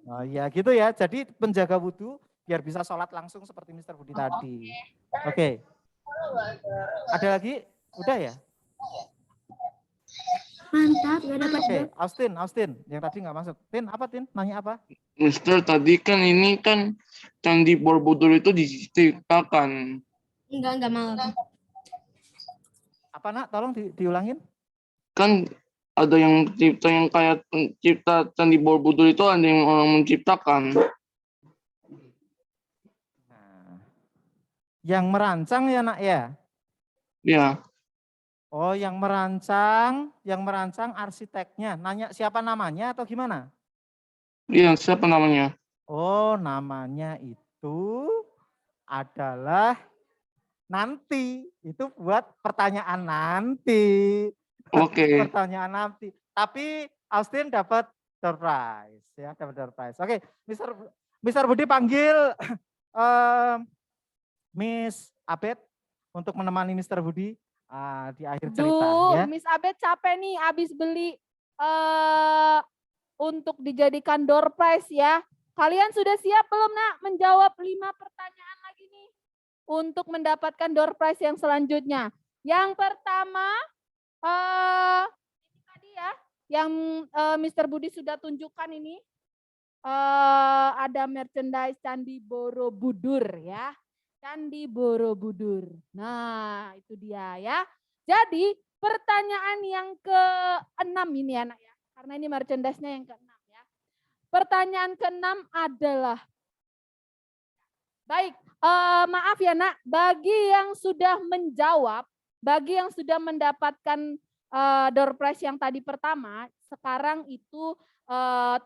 Oh iya gitu ya. Jadi penjaga wudhu biar bisa sholat langsung seperti Mr. Budi tadi. Oke. Ada lagi? Udah ya? Mantap, gak dapat Oke, Austin, yang tadi nggak masuk. Tin, apa Tin? Nanya apa? Mister, tadi kan ini kan Candi Borobudur itu diciptakan. Enggak mau. Apa nak? Tolong diulangin. Kan ada yang kayak pencipta Candi Borobudur itu ada yang orang menciptakan. Nah, yang merancang ya nak ya? Ya, Oh, yang merancang arsiteknya. Nanya siapa namanya atau gimana? iya siapa namanya? Oh, namanya itu adalah nanti. Itu buat pertanyaan nanti. Oke. Pertanyaan nanti. Tapi Austin dapat door prize ya, dapat door prize. Oke, Mr. Budi panggil Miss Abed untuk menemani Mr. Budi di akhir cerita ya. Miss Abed capek nih abis beli untuk dijadikan door prize ya. Kalian sudah siap belum nak menjawab 5 pertanyaan lagi nih untuk mendapatkan door prize yang selanjutnya. Yang pertama ini tadi ya yang Mr. Budi sudah tunjukkan ini ada merchandise Candi Borobudur ya. Candi Borobudur. Nah, itu dia ya. Jadi, pertanyaan yang ke-6 ini anak ya. Karena ini merchandise-nya yang ke-6 ya. Pertanyaan ke-6 adalah baik, maaf ya nak, bagi yang sudah menjawab, bagi yang sudah mendapatkan door prize yang tadi pertama, sekarang itu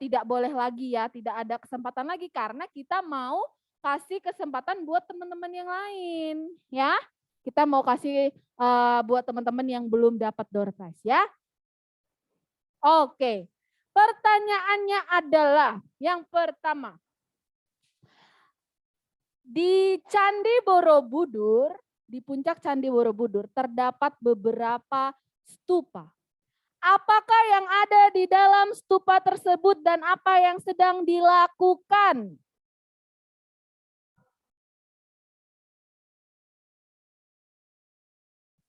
tidak boleh lagi ya, tidak ada kesempatan lagi karena kita mau kasih kesempatan buat teman-teman yang lain ya. Kita mau kasih buat teman-teman yang belum dapat door prize ya. Oke. Pertanyaannya adalah yang pertama. Di Candi Borobudur, di puncak Candi Borobudur terdapat beberapa stupa. Apakah yang ada di dalam stupa tersebut dan apa yang sedang dilakukan?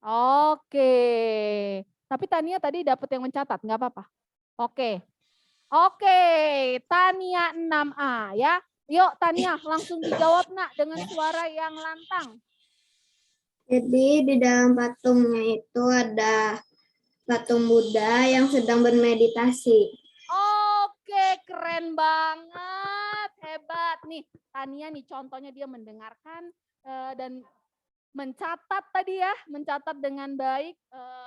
Oke, tapi Tania tadi dapat yang mencatat, nggak apa-apa. Oke, Tania 6A ya. Yuk Tania, langsung dijawab nak dengan suara yang lantang. Jadi di dalam patungnya itu ada patung Buddha yang sedang bermeditasi. Oke, keren banget, hebat nih. Tania nih contohnya dia mendengarkan dan mencatat tadi ya, mencatat dengan baik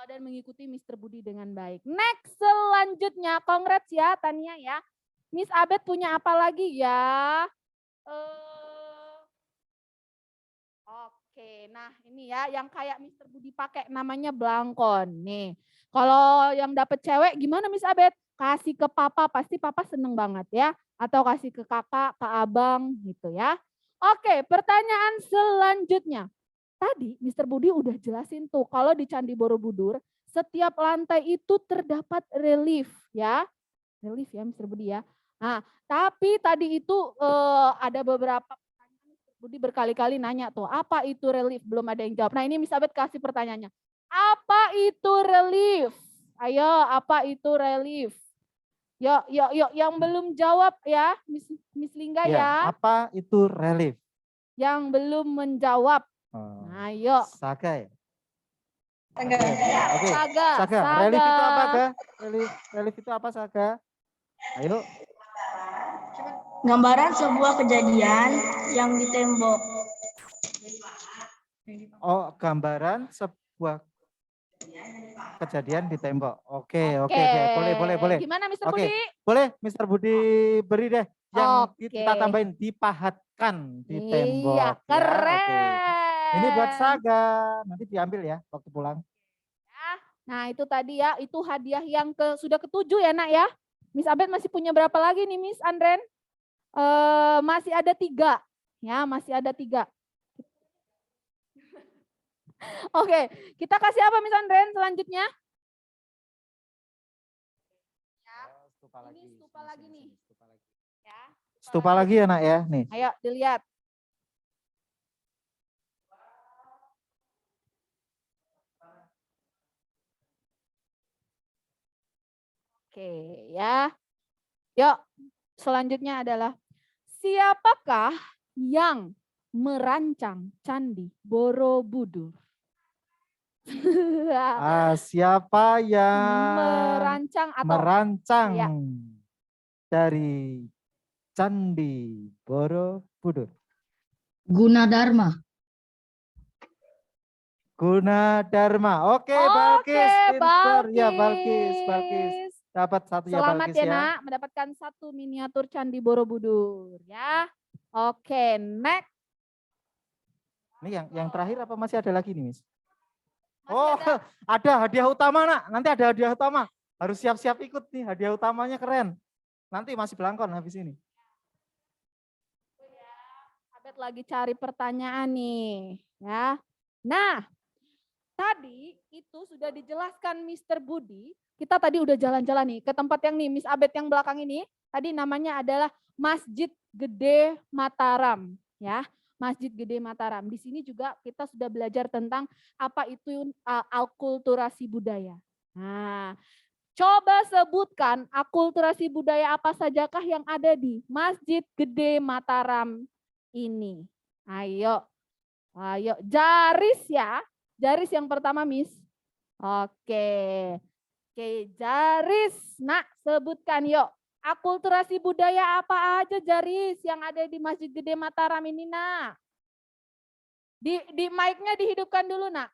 dan mengikuti Mr. Budi dengan baik. Next selanjutnya, congrats ya Tania ya. Miss Abed punya apa lagi ya? Oke, nah ini ya yang kayak Mr. Budi pakai namanya belangkon. Nih, kalau yang dapet cewek gimana Miss Abed? Kasih ke papa, pasti papa seneng banget ya. Atau kasih ke kakak, ke abang gitu ya. Oke, pertanyaan selanjutnya. Tadi Mr. Budi udah jelasin tuh kalau di Candi Borobudur setiap lantai itu terdapat relief ya. Relief ya Mr. Budi ya. Nah, tapi tadi itu ada beberapa pertanyaan Mr. Budi berkali-kali nanya tuh, apa itu relief? Belum ada yang jawab. Nah, ini Miss Abed kasih pertanyaannya. Apa itu relief? Ayo, apa itu relief? Yuk, yang belum jawab ya, Miss Lingga ya. Apa itu relief? Yang belum menjawab. Ayo. Saga ya? Saga. Oke. Saga. Relief itu apa, Ga? Relief itu apa, Saga? Ayo. Gambaran sebuah kejadian yang di tembok. Oh, gambaran sebuah kejadian di tembok. Oke. Boleh. Gimana Mr. Oke. Budi? Boleh, Mr. Budi beri deh. Yang Oke. kita tambahin dipahatkan di tembok. Iya, keren. Ya, oke. Ini buat Saga, nanti diambil ya waktu pulang. Nah itu tadi ya, itu hadiah yang sudah ke-7 ya nak ya. Miss Abed masih punya berapa lagi nih Miss Andren? Masih ada 3. Ya, masih ada 3. Oke, kita kasih apa Miss Andren selanjutnya? stupa lagi. Ini stupa lagi nih. Stupa lagi. Ya. Stupa lagi ya nak ya, nih. Ayo dilihat. Oke ya. Yuk, selanjutnya adalah siapakah yang merancang Candi Borobudur? Siapa yang Merancang atau merancang ya. dari Candi Borobudur? Gunadarma. Gunadarma. Oke, Balkis, pinter. Ya, Balkis. Dapat satu ya, Selamat Balkis ya, ya. Nak, mendapatkan satu miniatur Candi Borobudur ya. Oke, next. Ini yang terakhir apa masih ada lagi nih, Miss? Masih ada hadiah utama, Nak. Nanti ada hadiah utama. Harus siap-siap ikut nih, hadiah utamanya keren. Nanti masih belangkon habis ini. Abed lagi cari pertanyaan nih, ya. Nah, tadi itu sudah dijelaskan Mr. Budi. Kita tadi udah jalan-jalan nih ke tempat yang nih, Miss Abed yang belakang ini. Tadi namanya adalah Masjid Gede Mataram, ya. Masjid Gede Mataram. Di sini juga kita sudah belajar tentang apa itu akulturasi budaya. Nah, coba sebutkan akulturasi budaya apa sajakah yang ada di Masjid Gede Mataram ini. Ayo, Jaris ya. Jaris yang pertama, Miss. Oke, Jaris. Nak, sebutkan yuk. Akulturasi budaya apa aja, Jaris, yang ada di Masjid Gede Mataram ini, Nak? Di mic-nya dihidupkan dulu, Nak.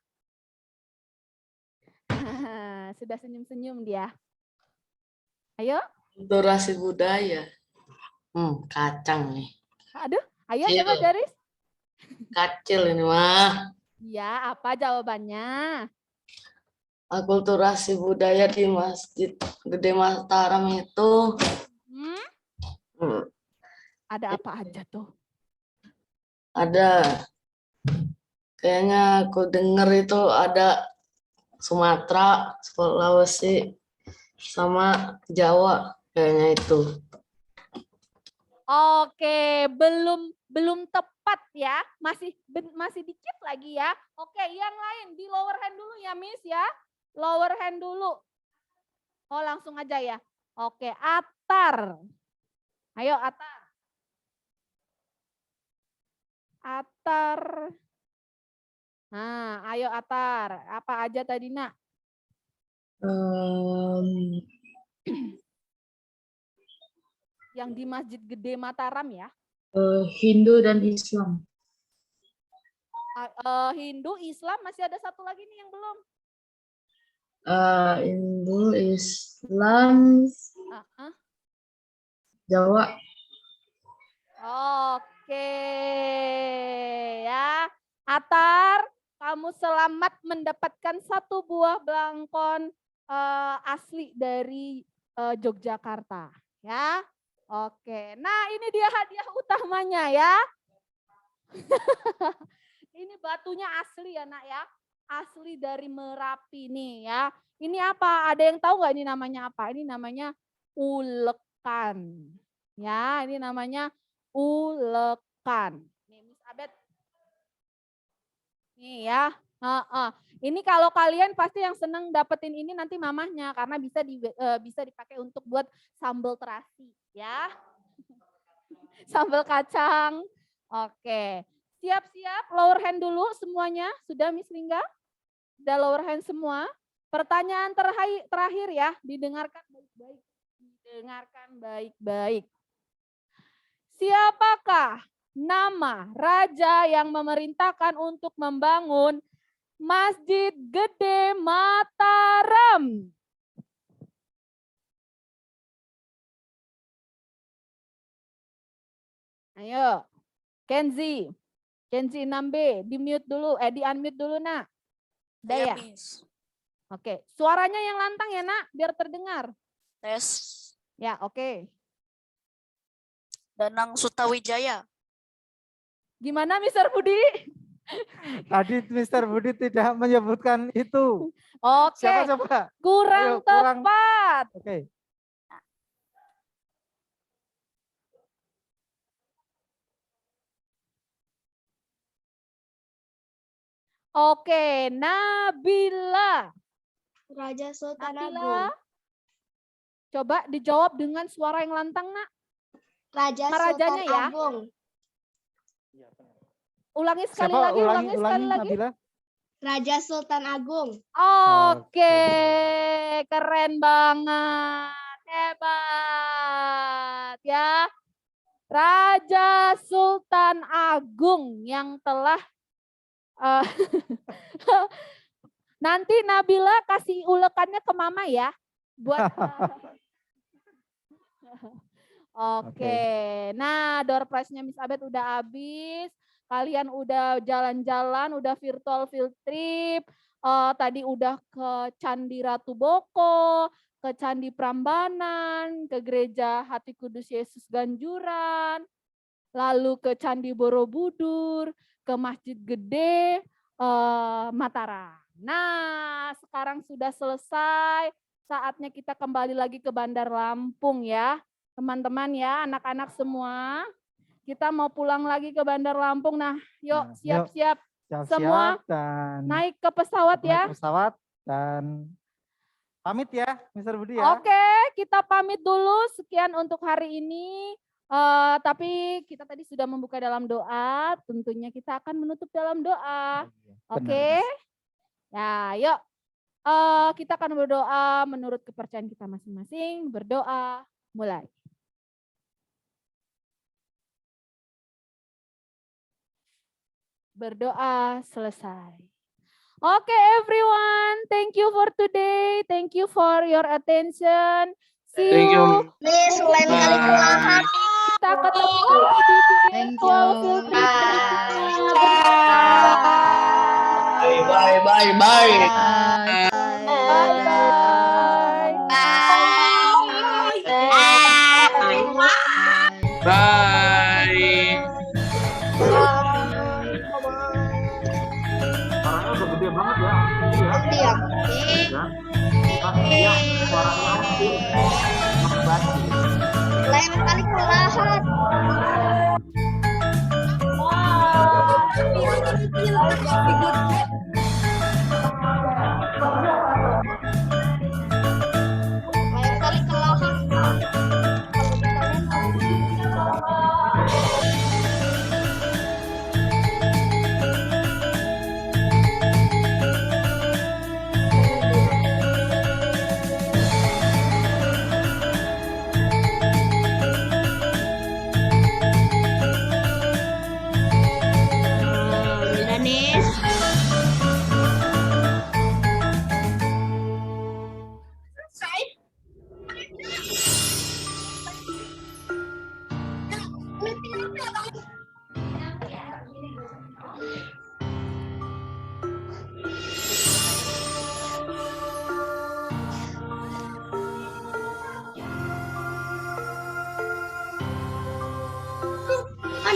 Sudah senyum-senyum dia. Ayo. Akulturasi budaya. Kacang nih. Aduh, ayo Kecil. coba Jaris. Kacil ini mah. Ya, apa jawabannya? Akulturasi budaya di Masjid Gede Mataram itu Ada apa aja tuh? ada, kayaknya aku denger itu ada Sumatera, Sulawesi, sama Jawa kayaknya itu. Oke, belum tepat ya. Masih dikit lagi ya. Oke, yang lain di lower hand dulu ya, Miss ya. Lower hand dulu. Oh, langsung aja ya. Oke, Atar. Ayo, Atar. Atar. Nah, ayo Atar. Apa aja tadi, Nak? Yang di Masjid Gede Mataram ya. Hindu dan Islam. Hindu, Islam, masih ada satu lagi nih yang belum. Hindu, Islam, Jawa. Oke ya. Atar, kamu selamat mendapatkan satu buah belangkon asli dari Yogyakarta ya. Oke, nah ini dia hadiah utamanya ya. Ini batunya asli ya, Nak ya. Asli dari Merapi nih ya. Ini apa? Ada yang tahu nggak ini namanya apa? Ini namanya ulekan. Ya, ini namanya ulekan. Nih, Miss Abed. Nih ya. Ini kalau kalian pasti yang seneng dapetin ini nanti mamahnya karena bisa dipakai untuk buat sambal terasi ya. Sambal kacang. Oke. Siap-siap lower hand dulu semuanya. Sudah Miss Lingga? Sudah lower hand semua. Pertanyaan terakhir ya, didengarkan baik-baik. Didengarkan baik-baik. Siapakah nama raja yang memerintahkan untuk membangun Masjid Gede Mataram? Ayo, Kenzi 6B, di-mute dulu, di-unmute dulu, Nak. Udah ya? Oke, suaranya yang lantang ya, Nak, biar terdengar. Tes. Ya, oke. Danang Sutawijaya. Gimana, Mr. Budi? Tadi Mr. Budi tidak menyebutkan itu. Oke, Siapa coba? kurang Ayo, kurang. tepat. Oke. Oke, Nabila. Raja Sultan Nabila. Coba dijawab dengan suara yang lantang, Nak. Raja Marajanya ya. Agung. Ulangi sekali Siapa? lagi, ulangi sekali lagi. Nabila. Raja Sultan Agung. Oke, keren banget. Hebat ya. Raja Sultan Agung yang telah nanti Nabila kasih ulekannya ke Mama ya. Buat Oke. Nah, door prize-nya Miss Abed udah habis. Kalian udah jalan-jalan, udah virtual field trip. Tadi udah ke Candi Ratu Boko, ke Candi Prambanan, ke Gereja Hati Kudus Yesus Ganjuran, lalu ke Candi Borobudur, ke Masjid Gede Mataram. Nah, sekarang sudah selesai. Saatnya kita kembali lagi ke Bandar Lampung ya. Teman-teman ya, anak-anak semua. Kita mau pulang lagi ke Bandar Lampung. Nah, yuk siap-siap. Semua dan naik ke pesawat ya. naik pesawat dan pamit ya, Mr. Budi ya. Oke, kita pamit dulu. Sekian untuk hari ini. Tapi kita tadi sudah membuka dalam doa. Tentunya kita akan menutup dalam doa. Oke. Ya, yuk. Kita akan berdoa menurut kepercayaan kita masing-masing. Berdoa, mulai. Berdoa selesai. Okay, everyone. Thank you for today. Thank you for your attention. See Thank you. Miss, lain kali kelahar. Kita ketemu lagi di virtual field trip berikutnya. Bye, bye, bye. Bye-bye. Bye. Suaranya udah gede banget ya. Diam. Iya, suaranya Lain kali kelahar. Lain kali kelahar.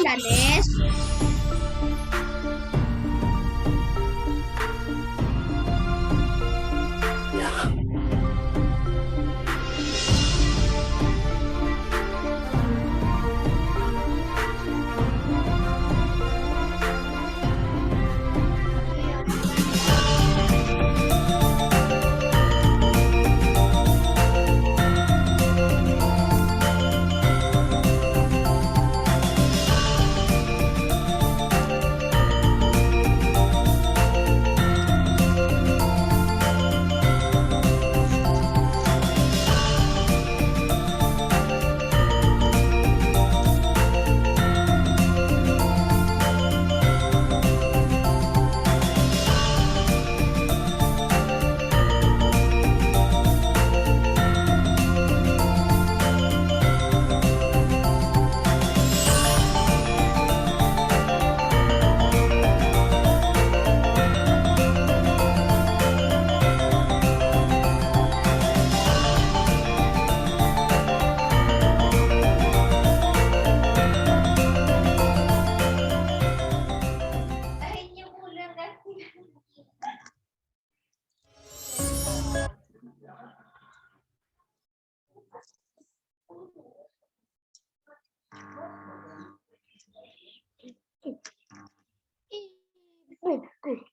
Danes. Cool.